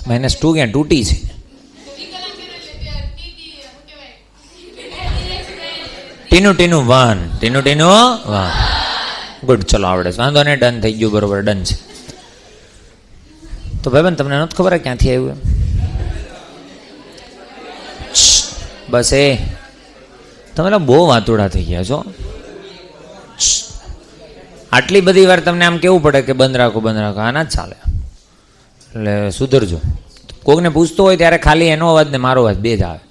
-2 ક્યાં? તૂટી છે. ટીનું 1. ગુડ, ચલો આવડે છે, વાંધો નહીં. ડન થઈ ગયું, બરોબર, ડન છે. તો ભાઈ તમને નથી ખબર ક્યાંથી આવ્યું? બસ એ તમે બહુ વાતુડા થઈ ગયા છો. આટલી બધી વાર તમને આમ કેવું પડે કે બંધ રાખો. આના જ ચાલે. એટલે સુધરજો. કોકને પૂછતો હોય ત્યારે ખાલી એનો અવાજ ને મારો અવાજ બે જ આવે,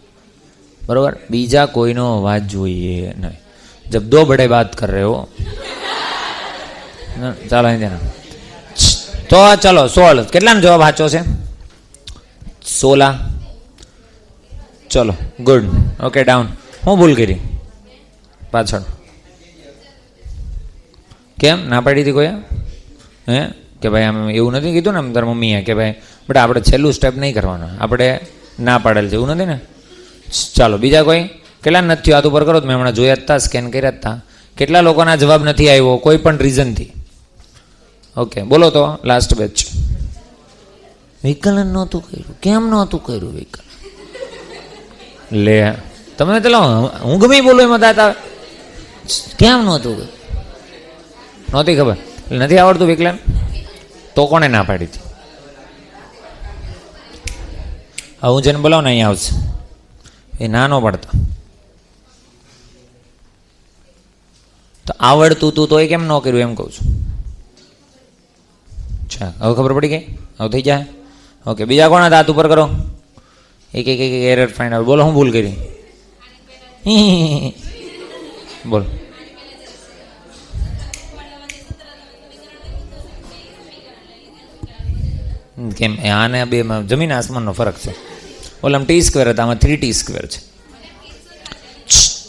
બરોબર? બીજા કોઈનો અવાજ જોઈએ નહીં. જબ દો બડે બાત કર રહે હો. ચાલો તો ચલો 16. કેટલાનો જવાબ સાચો છે? 16. ચલો ગુડ. Okay, down. હું ભૂલ કરી પાછળ? કેમ ના પાડી હતી કોઈ? હે કે ભાઈ આમ એવું નથી કીધું ને તારા મમ્મીએ કે ભાઈ બેટા આપણે છેલ્લું સ્ટેપ નહીં કરવાનું, આપણે ના પાડેલ છે, એવું નથી ને? ચાલો બીજા કોઈ? કેટલા નથી થયું? હાથ ઉપર કરો. મેં હમણાં જોયા હતા, સ્કેન કર્યા હતા. કેટલા લોકોના જવાબ નથી આવ્યો કોઈ પણ રીઝનથી? ઓકે, બોલો તો. Last batch. વિકલન નહોતું કર્યું. કેમ નહોતું કર્યું વિકલન? લે તમે તો હું ગમે બોલું એમાં દાતા કેમ નહોતું કર્યું? નહોતી ખબર, નથી આવડતું વિકલન? તો કોણે ના પાડી હતી? હું જેને બોલાવું ને અહીંયા આવશે એ ના ન પાડતા. તો આવડતું તું તો એ કેમ ન કર્યું એમ કહું છું. અચ્છા, હવે ખબર પડી ગઈ? હવે થઈ જાય. ઓકે, બીજા કોણ હતા? હાથ ઉપર કરો. એક એરર ફાઇન્ડ આઉટ. બોલો, હું ભૂલ કરી? બોલો. કેમ? આને બેમાં જમીન આસમાનનો ફરક છે. ઓલામાં t² હતા, આમાં 3t² છે.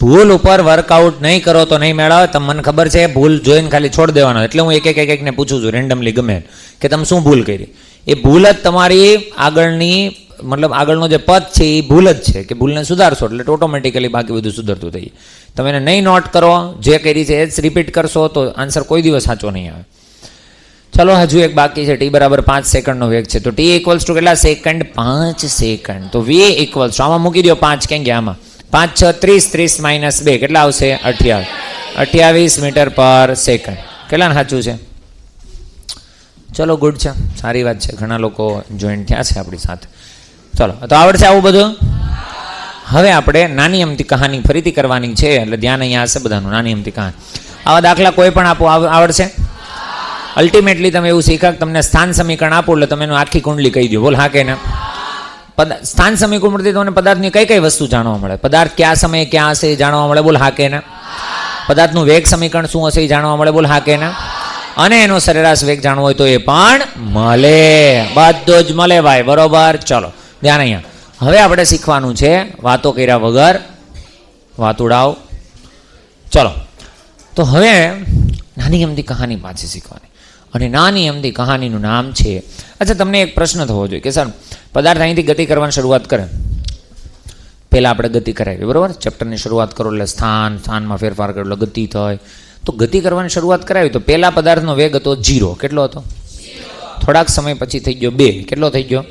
ભૂલ ઉપર વર્કઆઉટ નહીં કરો તો નહીં મેળવે. તમને મને ખબર છે, ભૂલ જોઈને ખાલી છોડ દેવાનો. એટલે હું એકને પૂછું છું રેન્ડમલી ગમે કે તમે શું ભૂલ કરી. એ ભૂલ જ તમારી આગળની મતલબ આગળનો જે પદ છે એ ભૂલ જ છે કે ભૂલને સુધારશો એટલે ઓટોમેટિકલી બાકી બધું સુધરતું થઈ. તમે એને નહીં નોટ કરો, જે કરી છે એ જ રિપીટ કરશો તો આન્સર કોઈ દિવસ સાચો નહીં આવે. ચલો હજુ એક બાકી છે. t = 5 સેકન્ડનો વેગ છે. તો t = કેટલા સેકન્ડ? 5 સેકન્ડ. તો v = આમાં મૂકી દો 5. ક્યાં ગયા આમાં? 5 6 30 30 - 2 કેટલા આવશે? 28 મીટર પર સેકન્ડ. કેટલાને સાચું છે? ચલો ગુડ છે, સારી વાત છે. ઘણા લોકો જોઈન્ટ થયા છે આપણી સાથે. ચલો તો આવડશે આવું બધું. હવે આપણે નાની અમથી કહાની ફરીથી કરવાની છે, એટલે ધ્યાન અહીંયા હશે બધાનું. નાની અમથી કહાની આવા દાખલા કોઈ પણ આપો આવડશે? અલ્ટિમેટલી તમે એવું શીખા કે તમને સ્થાન સમીકરણ આપો એટલે તમે એનું આખી કુંડલી કહી દો. બોલ હા કે ના? સ્થાન સમીકરણથી તમને પદાર્થની કઈ કઈ વસ્તુ જાણવા મળે? પદાર્થ કયા સમયે ક્યાં હશે એ જાણવા મળે. બોલ હા કે ના? પદાર્થનું વેગ સમીકરણ શું હશે એ જાણવા મળે. બોલ હા કે ના? અને એનો સરેરાશ વેગ જાણવો હોય તો એ પણ મળે. બધું જ મળે ભાઈ. બરોબર. ચલો ધ્યાન અહીંયા. હવે આપણે શીખવાનું છે વાતો કર્યા વગર, વાત ઉડાવ. ચલો તો હવે નાની અમથી કહાની પાછી શીખવાની. અને નાની અમથી કહાનીનું નામ છે, અચ્છા તમને એક પ્રશ્ન થવો જોઈએ કે સર પદાર્થ અહીંથી ગતિ કરવાની શરૂઆત કરે, પહેલાં આપણે ગતિ કરાવી, બરાબર? ચેપ્ટરની શરૂઆત કરો એટલે સ્થાનમાં ફેરફાર કરો એટલે ગતિ થાય. તો ગતિ કરવાની શરૂઆત કરાવી તો પહેલા પદાર્થનો વેગ હતો 0. કેટલો હતો? થોડાક સમય પછી થઈ ગયો 2. કેટલો થઈ ગયો?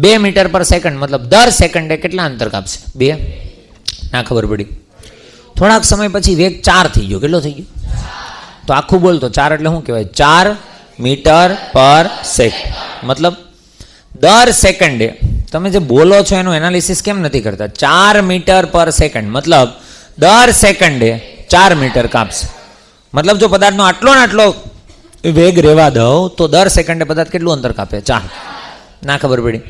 2 મીટર પર સેકન્ડ. મતલબ દર સેકન્ડે કેટલા અંતર કાપશે? 2. ના ખબર પડી. થોડાક સમય પછી વેગ 4 થઈ ગયો. કેટલો થઈ ગયો? તો આખું બોલતો 4 એટલે શું કહેવાય? 4 મીટર પર સેકન્ડ. મતલબ દર સેકન્ડે તમે જે બોલો છો એનું એનાલિસિસ કેમ નથી કરતા? 4 મીટર પર સેકન્ડ મતલબ દર સેકન્ડે 4 મીટર કાપશે. મતલબ જો પદાર્થનો આટલો ને આટલો વેગ રહેવા દઉં તો દર સેકન્ડે પદાર્થ કેટલું અંતર કાપે? 4. ના ખબર પડી.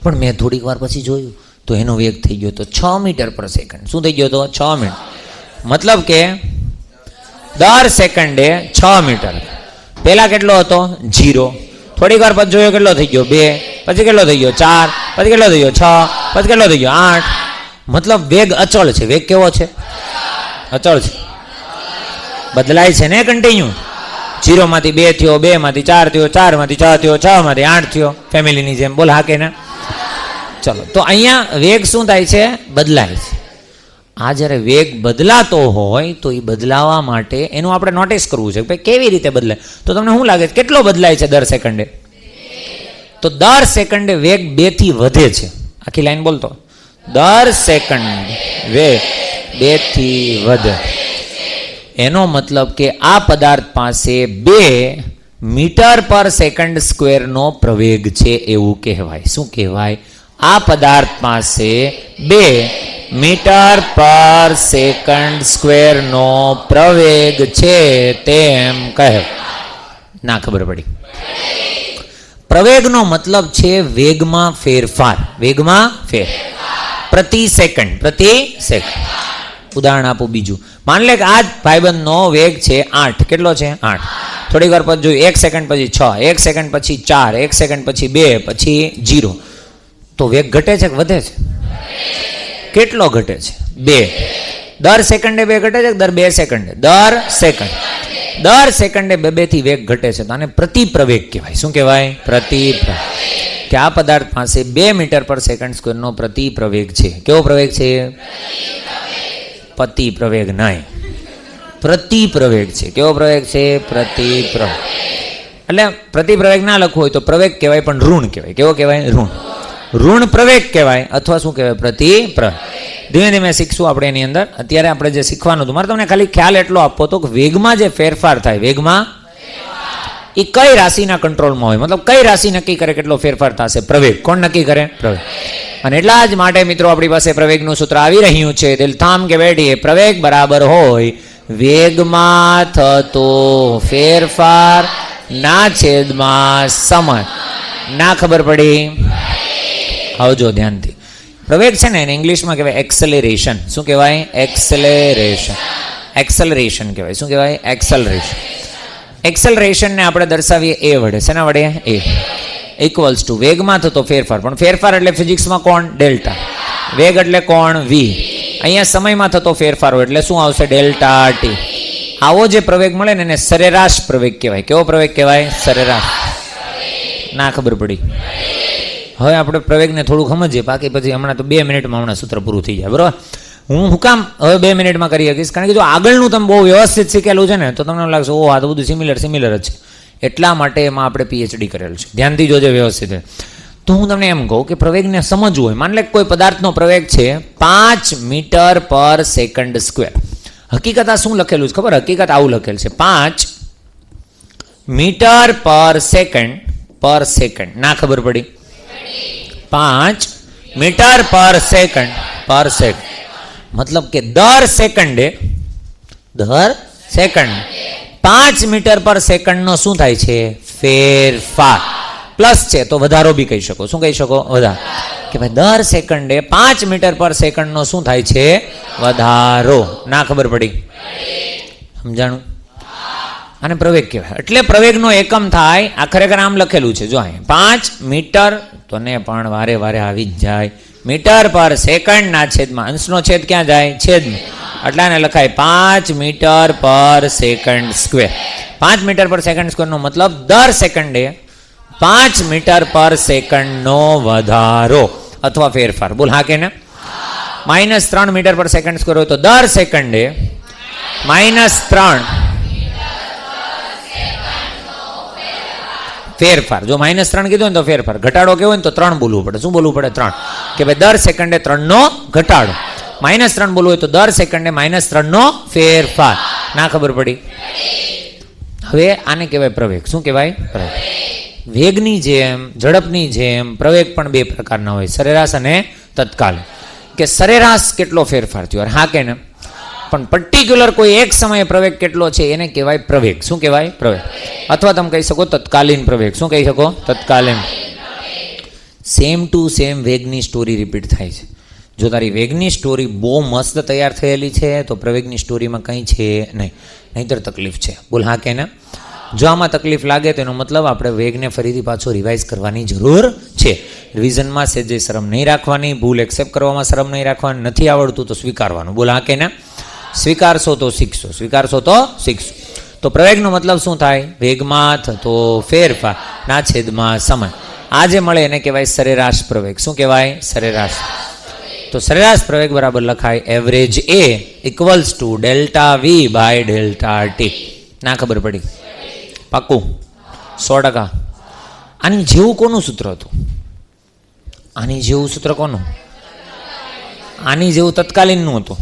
પણ મેં થોડીક વાર પછી જોયું તો એનો વેગ થઈ ગયો તો 6 મીટર પર સેકન્ડ. શું થઈ ગયો તો? 6 મીટર. મતલબ કે દર સેકન્ડે 6 મીટર. પહેલા કેટલો હતો? 0. થોડીક વાર પછી જોયો કેટલો થઈ ગયો? 2. પછી કેટલો થઈ ગયો? 4. પછી કેટલો થઈ ગયો? 6. પછી કેટલો થઈ ગયો? 8. મતલબ વેગ અચળ છે. વેગ કેવો છે? અચળ છે. બદલાય છે ને કન્ટિન્યુ. 0 માંથી 2 થયો, 2 માંથી 4 થયો, 4 માંથી 6 થયો, 6 માંથી 8 થયો. ફેમિલીની જેમ. બોલ હા કે ના? ચલો તો અહીંયા વેગ શું થાય છે? બદલાય છે. આ જ્યારે વેગ બદલાતો હોય તો એ બદલાવા માટે એનું આપણે નોટિસ કરવું છે કે કેવી રીતે બદલાય. તો તમને શું લાગે છે કેટલો બદલાય છે દર સેકન્ડે? તો દર સેકન્ડે વેગ 2 થી વધે છે. આખી લાઈન બોલતો. દર સેકન્ડ વેગ 2 થી વધે. એનો મતલબ કે આ પદાર્થ પાસે 2 મીટર પર સેકન્ડ સ્ક્વેરનો પ્રવેગ છે એવું કહેવાય. શું કહેવાય? આ પદાર્થ પાસે 2 મીટર પર સેકન્ડ સ્ક્વેરનો પ્રવેગ છે તેમ કહે. ના ખબર પડી. પ્રવેગનો મતલબ છે વેગમાં ફેરફાર. વેગમાં પ્રતિ સેકન્ડ. પ્રતિ સેકન્ડ. ઉદાહરણ આપું બીજું. માન લે કે આ જ ભાઈબંધનો વેગ છે 8. કેટલો છે? 8. થોડીક વાર પછી જોયું 1 સેકન્ડ પછી 6, 1 સેકન્ડ પછી 4, 1 સેકન્ડ પછી 2, પછી 0. તો વેગ ઘટે છે કે વધે છે? કેટલો ઘટે છે? 2. દર સેકન્ડે 2 ઘટે છે દર 2 સેકન્ડે? દર સેકન્ડે 2 થી વેગ ઘટે છે. તો આને પ્રતિપ્રવેગ કહેવાય. શું કહેવાય? પ્રતિપ્રવેગ. કે આ પદાર્થ પાસે 2 મીટર પર સેકન્ડ સ્ક્વેરનો પ્રતિપ્રવેગ છે. કેવો પ્રવેગ છે? પ્રતિપ્રવેગ નહીં, પ્રતિપ્રવેગ છે. કેવો પ્રવેગ છે? પ્રતિપ્રવેગ. એટલે પ્રતિપ્રવેગ ના લખવું હોય તો પ્રવેગ કહેવાય પણ ઋણ કહેવાય. કેવો કહેવાય? ઋણ પ્રવેગ કહેવાય અથવા શું કહેવાય? પ્રતિપ્રવેગ. ધીમે ધીમે શીખશું આપણે એની અંદર. અત્યારે આપણે જે શીખવાનું હતું મારે તમને ખાલી ખ્યાલ એટલો આપવો હતો કે વેગમાં જે ફેરફાર થાય, વેગમાં એ કઈ રાશિના કંટ્રોલમાં હોય? મતલબ કઈ રાશિ નક્કી કરે કેટલો ફેરફાર થશે? પ્રવેગ. કોણ નક્કી કરે? પ્રવેગ. અને એટલા જ માટે મિત્રો આપણી પાસે પ્રવેગનું સૂત્ર આવી રહ્યું છે. દિલ થામ કે બેઠીએ. પ્રવેગ બરાબર હોય વેગમાં થતો ફેરફાર ના છેદમાં સમય. ના ખબર પડી? આવજો ધ્યાનથી. પ્રવેગ છે ને એને ઇંગ્લિશમાં કહેવાય એક્સેલરેશન. શું કહેવાય? એક્સેલરેશન. એક્સેલરેશન કહેવાય. શું કહેવાય? એક્સેલરેશન. એક્સેલરેશનને આપણે દર્શાવીએ એ વડે. શેના વડે? એ ઇક્વલ્સ ટુ વેગમાં થતો ફેરફાર. પણ ફેરફાર એટલે ફિઝિક્સમાં કોણ? ડેલ્ટા. વેગ એટલે કોણ? વી. અહીંયા સમયમાં થતો ફેરફાર હોય એટલે શું આવશે? Delta T. આવો જે પ્રવેગ મળે ને એને સરેરાશ પ્રવેગ કહેવાય. કેવો પ્રવેગ કહેવાય? સરેરાશ. ના ખબર પડી? હવે આપણે પ્રવેગને થોડુંક સમજીએ. બાકી પછી હમણાં તો 2 મિનિટમાં હમણાં સૂત્ર પૂરું થઈ જાય. બરાબર? હું કામ હવે 2 મિનિટમાં કરી શકીશ? કારણ કે જો આગળનું તમે બહુ વ્યવસ્થિત શીખેલું છે ને તો તમને લાગશે ઓહ આ તો બધું સિમિલર જ છે. એટલા માટે એમાં આપણે પીએચડી કરેલું છે. ધ્યાનથી જોજો વ્યવસ્થિત. તો હું તમને એમ કહું કે પ્રવેગને સમજવું હોય. માન લે કોઈ પદાર્થનો પ્રવેગ છે 5 મીટર પર સેકન્ડ સ્ક્વેર. હકીકત આ શું લખેલું છે ખબર? હકીકત આવું લખેલું છે 5 મીટર પર સેકન્ડ. ના ખબર પડી? 5 મીટર પર સેકન્ડ. મતલબ કે દર સેકન્ડ. 5 મીટર પર સેકન્ડનો શું થાય છે? ફેરફાર. પ્લસ છે તો વધારો બી કહી શકો. શું કહી શકો? વધારો. કે ભાઈ દર સેકન્ડે 5 મીટર પર સેકન્ડનો શું થાય છે? વધારો. ના ખબર પડી? સમજાણું? આને પ્રવેગ કહેવાય. એટલે પ્રવેગનો એકમ થાય, આ ખરેખર આમ લખેલું છે જો અહીં 5 મીટર, તો ને પણ વારે વારે આવી જ જાય. મીટર પર સેકન્ડના છેદમાં, અંશનો છેદ ક્યાં જાય? છેદમાં. એટલે આને લખાય 5 મીટર પર સેકન્ડ સ્ક્વેર. 5 મીટર પર સેકન્ડ સ્ક્વેરનો મતલબ દર સેકન્ડે 5 મીટર પર સેકન્ડનો વધારો અથવા ફેરફાર. બોલ હા કે ના? -3 મીટર પર સેકન્ડ સ્ક્વેર હોય તો દર સેકન્ડે -3 ફેરફાર. જો -3 કીધું ને તો ફેરફાર. ઘટાડો કેવો હોય ને તો 3 બોલવું પડે. શું બોલવું પડે? 3. કે ભાઈ દર સેકન્ડે 3 નો ઘટાડો. -3 બોલવું હોય તો દર સેકન્ડે -3 નો ફેરફાર. ના ખબર પડી? હવે આને કહેવાય પ્રવેગ. શું કહેવાય? પ્રવેગ. વેગની જેમ, ઝડપની જેમ પ્રવેગ પણ બે પ્રકારના હોય, સરેરાશ અને તત્કાલ. કે સરેરાશ કેટલો ફેરફાર થયો? હા કે ના? પણ પર્ટિક્યુલર કોઈ એક સમયે પ્રવેગ કેટલો છે એને કહેવાય પ્રવેગ. શું કહેવાય? પ્રવેગ. અથવા તમે કહી શકો તત્કાલીન પ્રવેગ. શું કહી શકો? તત્કાલીન. સેમ ટુ સેમ વેગની સ્ટોરી રિપીટ થાય છે. જો તારી વેગની સ્ટોરી બહુ મસ્ત તૈયાર થયેલી છે તો પ્રવેગની સ્ટોરીમાં કંઈ છે નહીં, નહીંતર તકલીફ છે. બોલ હા કે ના? જો આમાં તકલીફ લાગે તો એનો મતલબ આપણે વેગને ફરીથી પાછો રિવાઇઝ કરવાની જરૂર છે. રિવિઝનમાં સેજે શરમ નહીં રાખવાની, ભૂલ એક્સેપ્ટ કરવામાં શરમ નહીં રાખવાની, નથી આવડતું તો સ્વીકારવાનું. બોલ હા કે ના? સ્વીકારશો તો શીખશો, સ્વીકારશો તો શીખશો. તો પ્રવેગનો મતલબ શું થાય? વેગમાં થતો ફેરફાર ના છેદમાં સમય. આ જે મળે એને કહેવાય સરેરાશ પ્રવેગ. શું કહેવાય? સરેરાશ. તો સરેરાશ પ્રવેગ બરાબર લખાય average a equals to delta v by delta t. ના ખબર પડી? પાક્કું? 100%. આની જેવું કોનું સૂત્ર હતું? આની જેવું સૂત્ર કોનું? આની જેવું તત્કાલીનનું હતું,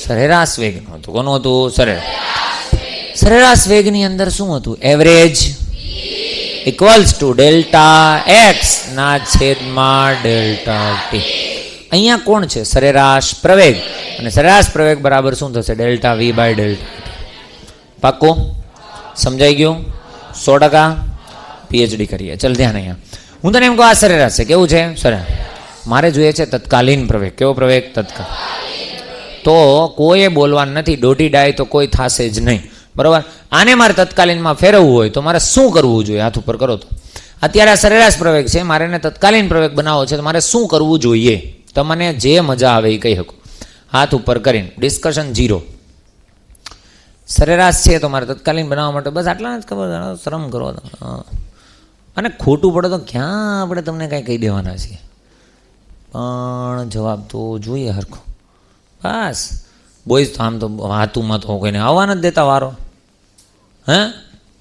સરેરાશ વેગનું હતું. કોનું હતું? સરેરાશ વેગની અંદર શું હતું? Average equals to delta x ના છેદમાં ડેલ્ટા ટી. અહીંયા કોણ છે? સરેરાશ પ્રવેગ. અને સરેરાશ પ્રવેગ બરાબર શું થશે? Delta v by delta t. પાક્કું? સમજાઈ ગયું? 100%. પીએચડી કરીએ. ચલ ધ્યાન અહીંયા. હું તને એમ કહું આ સરેરાશ છે. કેવું છે? સરેરાશ. મારે જોઈએ છે તત્કાલીન પ્રવેગ. કેવો પ્રવેગ? તત્કાલ. તો કોઈએ બોલવાનું નથી, દોઢી ડાય તો કોઈ થશે જ નહીં. બરાબર? આને મારે તત્કાલીનમાં ફેરવવું હોય તો મારે શું કરવું જોઈએ? હાથ ઉપર કરો તો. અત્યારે આ સરેરાશ પ્રવેગ છે, મારે એને તત્કાલીન પ્રવેગ બનાવવો છે તો મારે શું કરવું જોઈએ? તમને જે મજા આવે એ કહી શકો હાથ ઉપર કરીને. ડિસ્કશન 0. સરેરાશ છે તો મારે તત્કાલીન બનાવવા માટે બસ આટલા જ ખબર. શરમ કરો. અને ખોટું પડે તો ક્યાં આપણે તમને કાંઈ કહી દેવાના છીએ, પણ જવાબ તો જોઈએ હરખો. બસ બોઈઝ તો આમ તો વાતુમાં તો કોઈને આવવા નથી દેતા વારો. હે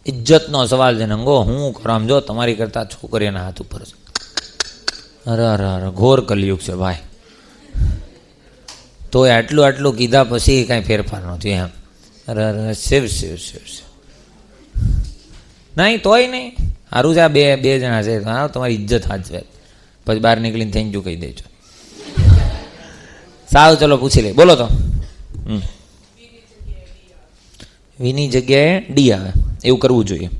ઇજ્જતનો સવાલ છે ને અંગો હું કરો આમ જો તમારી કરતાં છોકરીઓના હાથ ઉપર છે. અરે અરે અરે ઘોર કલયુગ છે ભાઈ. તો આટલું કીધા પછી કાંઈ ફેરફાર નથી એમ. અરે અરે શિવ શિવ શિવ શિવ. નહીં તોય નહીં સારું છે. આ બે જણા છે. હા તમારી ઇજ્જત સાચવે પછી બહાર નીકળીને થેન્ક યુ કહી દેજો. સારું ચલો પૂછી લે. બોલો તો. વીની જગ્યાએ ડી આવે એવું કરવું જોઈએ.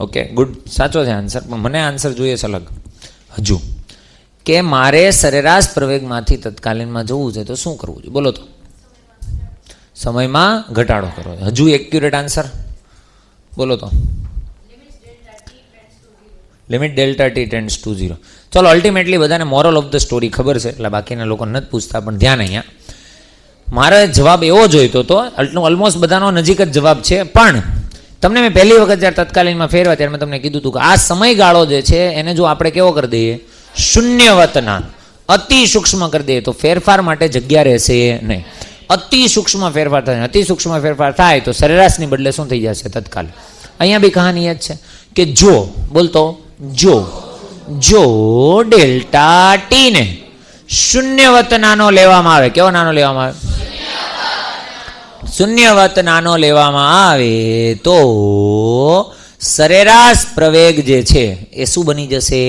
Okay good. સાચો છે આન્સર. પણ મને આન્સર જોઈએ છે અલગ હજુ. કે મારે સરેરાશ પ્રવેગમાંથી તત્કાલીનમાં જવું છે તો શું કરવું જોઈએ? બોલો તો. સમયમાં ઘટાડો કરવો. હજુ એક્યુરેટ આન્સર બોલો તો. Limit delta t tends to 0. ચલો અલ્ટિમેટલી બધાને મોરલ ઓફ ધ સ્ટોરી ખબર છે એટલે બાકીના લોકો નથી પૂછતા. પણ ધ્યાન અહીંયા મારે જવાબ એવો જોઈતો હતો. ઓલમોસ્ટ બધાનો નજીક જ જવાબ છે. પણ તમને મેં પહેલી વખત જ્યારે તત્કાલીનમાં ફેરવા ત્યારે મેં તમને કીધું હતું કે આ સમયગાળો જે છે એને જો આપણે કેવો કરી દઈએ? શૂન્યવત નાનો, અતિ સૂક્ષ્મ કરી દઈએ તો ફેરફાર માટે જગ્યા રહેશે નહીં. અતિ સૂક્ષ્મ ફેરફાર થાય. અતિ સૂક્ષ્મ ફેરફાર થાય તો સરેરાશની બદલે શું થઈ જશે? તત્કાલ. અહીંયા બી કહાની જ છે કે જો બોલતો જો ડેલ્ટા ટી ને શૂન્યવત નાનો લેવામાં આવે. કેવો નાનો લેવામાં આવે? શૂન્યવત નાનો લેવામાં આવે તો સરેરાશ પ્રવેગ જે છે એ શું બની જશે?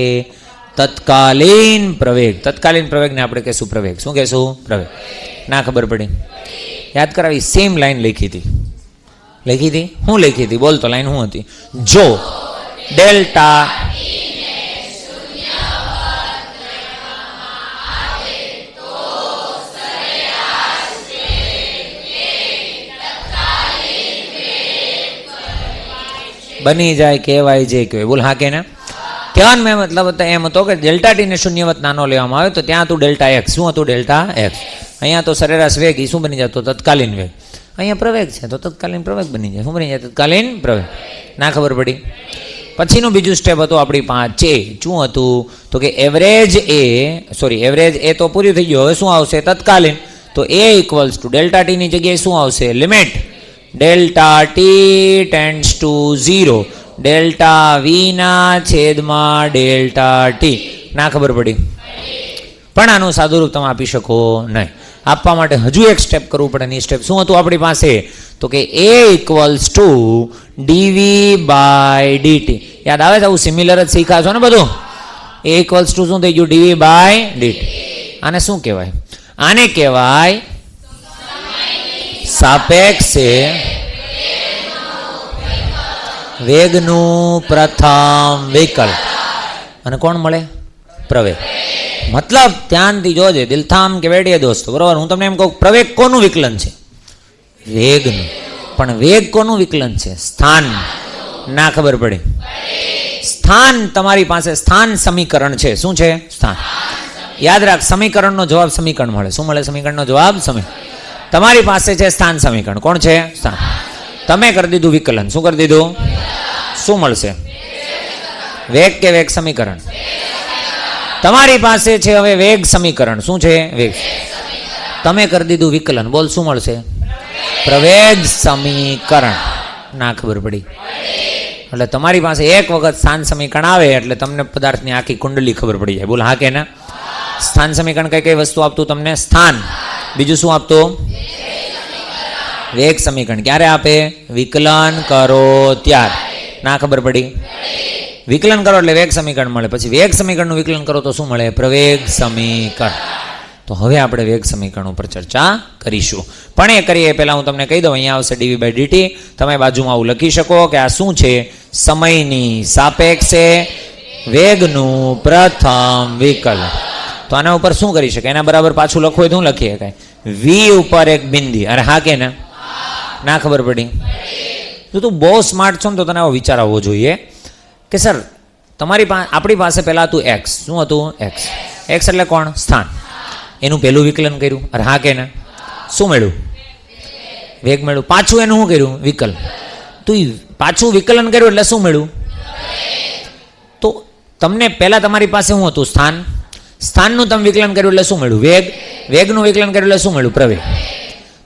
તત્કાલીન પ્રવેગ. તત્કાલીન પ્રવેગને આપણે કહેશું પ્રવેગ. શું કહેશું? પ્રવેગ. ના ખબર પડી? યાદ કરાવી. સેમ લાઈન લખી હતી. શું લખી હતી? બોલ તો લાઈન શું હતી? જો ડેલ્ટા બની જાય કહેવાય જે કહેવાય. બોલ હા કે ના? કહેવાનો મેં મતલબ એમ હતો કે ડેલ્ટા ટી ને શૂન્યવત નાનો લેવામાં આવે તો ત્યાં હતું ડેલ્ટા એક્સ. શું હતું? Delta x. અહીંયા તો સરેરાશ વેગ એ શું બની જતો? તત્કાલીન વેગ. અહીંયા પ્રવેગ છે તો તત્કાલીન પ્રવેગ બની જાય. શું બની જાય? તત્કાલીન પ્રવેગ. ના ખબર પડી? પછીનું બીજું સ્ટેપ હતું આપણી પાસે. શું હતું? તો કે એવરેજ એ તો પૂરી થઈ ગયું. હવે શું આવશે? તત્કાલીન. તો a equals to delta t ની જગ્યાએ શું આવશે? Limit delta t tends to 0 delta v ના છેદમાં ડેલ્ટા ટી. ના ખબર પડી? પણ આનું સાદુરૂપ તમે આપી શકો નહીં. આપવા માટે હજુ એક સ્ટેપ કરવું પડે. ની સ્ટેપ શું હતું આપણી પાસે? તો કે a equals to dv by dt. યાદ આવે છે? આવું સિમિલર જ શીખા છો ને બધું. એ ઇક્વલ્સ ટુ શું થઈ ગયું? Dv by dt. આને શું કહેવાય? આને કહેવાય સાપેક્ષે વેગનું પ્રથમ વિકલ્પ. અને કોણ મળે? પ્રવેગ. મતલબ ધ્યાનથી જોજે, દિલથામ કે વેડીએ દોસ્તો, બરોબર? હું તમને એમ કહું પ્રવેગ કોનું વિકલન છે? વેગનું. પણ વેગ કોનું વિકલન છે? સ્થાન. ના ખબર પડી? સ્થાન તમારી પાસે સ્થાન સમીકરણ છે. શું છે? સ્થાન. યાદ રાખ, સમીકરણનો જવાબ સમીકરણ મળે. શું મળે? સમીકરણનો જવાબ સમીકરણ. તમારી પાસે છે સ્થાન સમીકરણ. કોણ છે? સ્થાન. તમે કરી દીધું વિકલન. શું કરી દીધું? શું મળશે? વેગ કે વેગ સમીકરણ? તમારી પાસે છે હવે વેગ સમીકરણ. શું છે? વેગ. તમે કરી દીધું વિકલન. બોલ શું મળશે? પ્રવેગ સમીકરણ. ના ખબર પડી? એટલે તમારી પાસે એક વખત સ્થાન સમીકરણ આવે એટલે તમને પદાર્થની આખી કુંડલી ખબર પડી જાય. બોલ હા કે ના? સ્થાન સમીકરણ કઈ કઈ વસ્તુ આપતું તમને? સ્થાન. બીજું શું આપતું? વેગ સમીકરણ. ક્યારે આપે? વિકલન કરો ત્યાર. ના ખબર પડી? વિકલન કરો એટલે વેગ સમીકરણ મળે. પછી વેગ સમીકરણનું વિકલન કરો તો શું મળે? પ્રવેગ સમીકરણ. તો હવે આપણે વેગ સમીકરણ ઉપર ચર્ચા કરીશું. પણ એ કરીએ પહેલાં હું તમને કહી દઉં, અહીંયા આવશે ડીવી બાય ડીટી. તમે બાજુમાં આવું લખી શકો કે આ શું છે? સમયની સાપેક્ષે વેગનું પ્રથમ વિકલન. તો આના ઉપર શું કરી શકે? એના બરાબર પાછું લખવું હોય તો શું લખીએ? કાંઈ વી ઉપર એક બિંદી. અરે હા કે ના? ના ખબર પડી? તો તું બહુ સ્માર્ટ છો ને તો તને આવો વિચાર આવવો જોઈએ કે સર આપણી પાસે પહેલાં હતું એક્સ. શું હતું? એક્સ. એક્સ એટલે કોણ? સ્થાન. એનું પહેલું વિકલન કર્યું. અરે હા કે ના? શું મળ્યું? વેગ મળ્યું. પાછું એનું શું કર્યું? વિકલન. તો પાછું વિકલન કર્યું એટલે શું મળ્યું? તો તમને પહેલાં તમારી પાસે શું હતું? સ્થાન. સ્થાનનું તમે વિકલન કર્યું એટલે શું મળ્યું? વેગ. વેગનું વિકલન કર્યું એટલે શું મળ્યું? પ્રવેગ.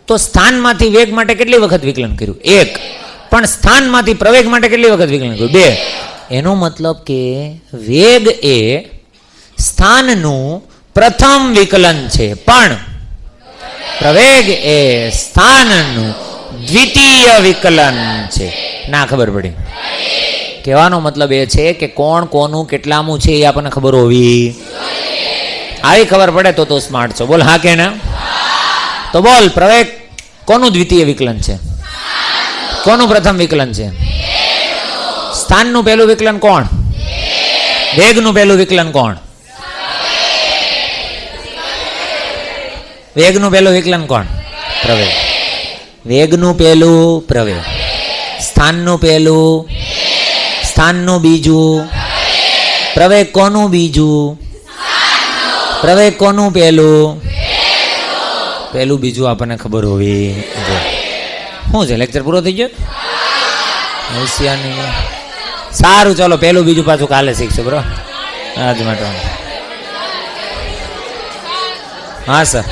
તો સ્થાનમાંથી વેગ માટે કેટલી વખત વિકલન કર્યું? એક. પણ સ્થાનમાંથી પ્રવેગ માટે કેટલી વખત વિકલન કર્યું? બે. એનો મતલબ કે વેગ એ સ્થાનનું પ્રથમ વિકલન છે, પણ પ્રવેગ એ સ્થાનનું દ્વિતીય વિકલન છે. ના ખબર પડી? કહેવાનો મતલબ એ છે કે કોણ કોનું કેટલામું છે એ આપણને ખબર હોવી. આવી ખબર પડે તો સ્માર્ટ છો. બોલ હા કે ના? તો બોલ પ્રવેગ કોનું દ્વિતીય વિકલન છે? કોનું પ્રથમ વિકલન છે? સ્થાનનું પહેલું વિકલન કોણ? વેગનું પહેલું વિકલન કોણ? વેગનું પહેલું વિકલન કોણ? પ્રવેગ. વેગનું પહેલું પ્રવેગ. સ્થાનનું પહેલું, સ્થાનનું બીજું, પ્રવેગ કોનું બીજું? પ્રવેગ કોનું પહેલું? પહેલું બીજું આપણને ખબર હોવી જોઈએ. શું છે? લેક્ચર પૂરો થઈ ગયો? હોશિયાર. સારું, ચલો પહેલું બીજું પાછું કાલે શીખશું બરો. આજ માટે હા સર.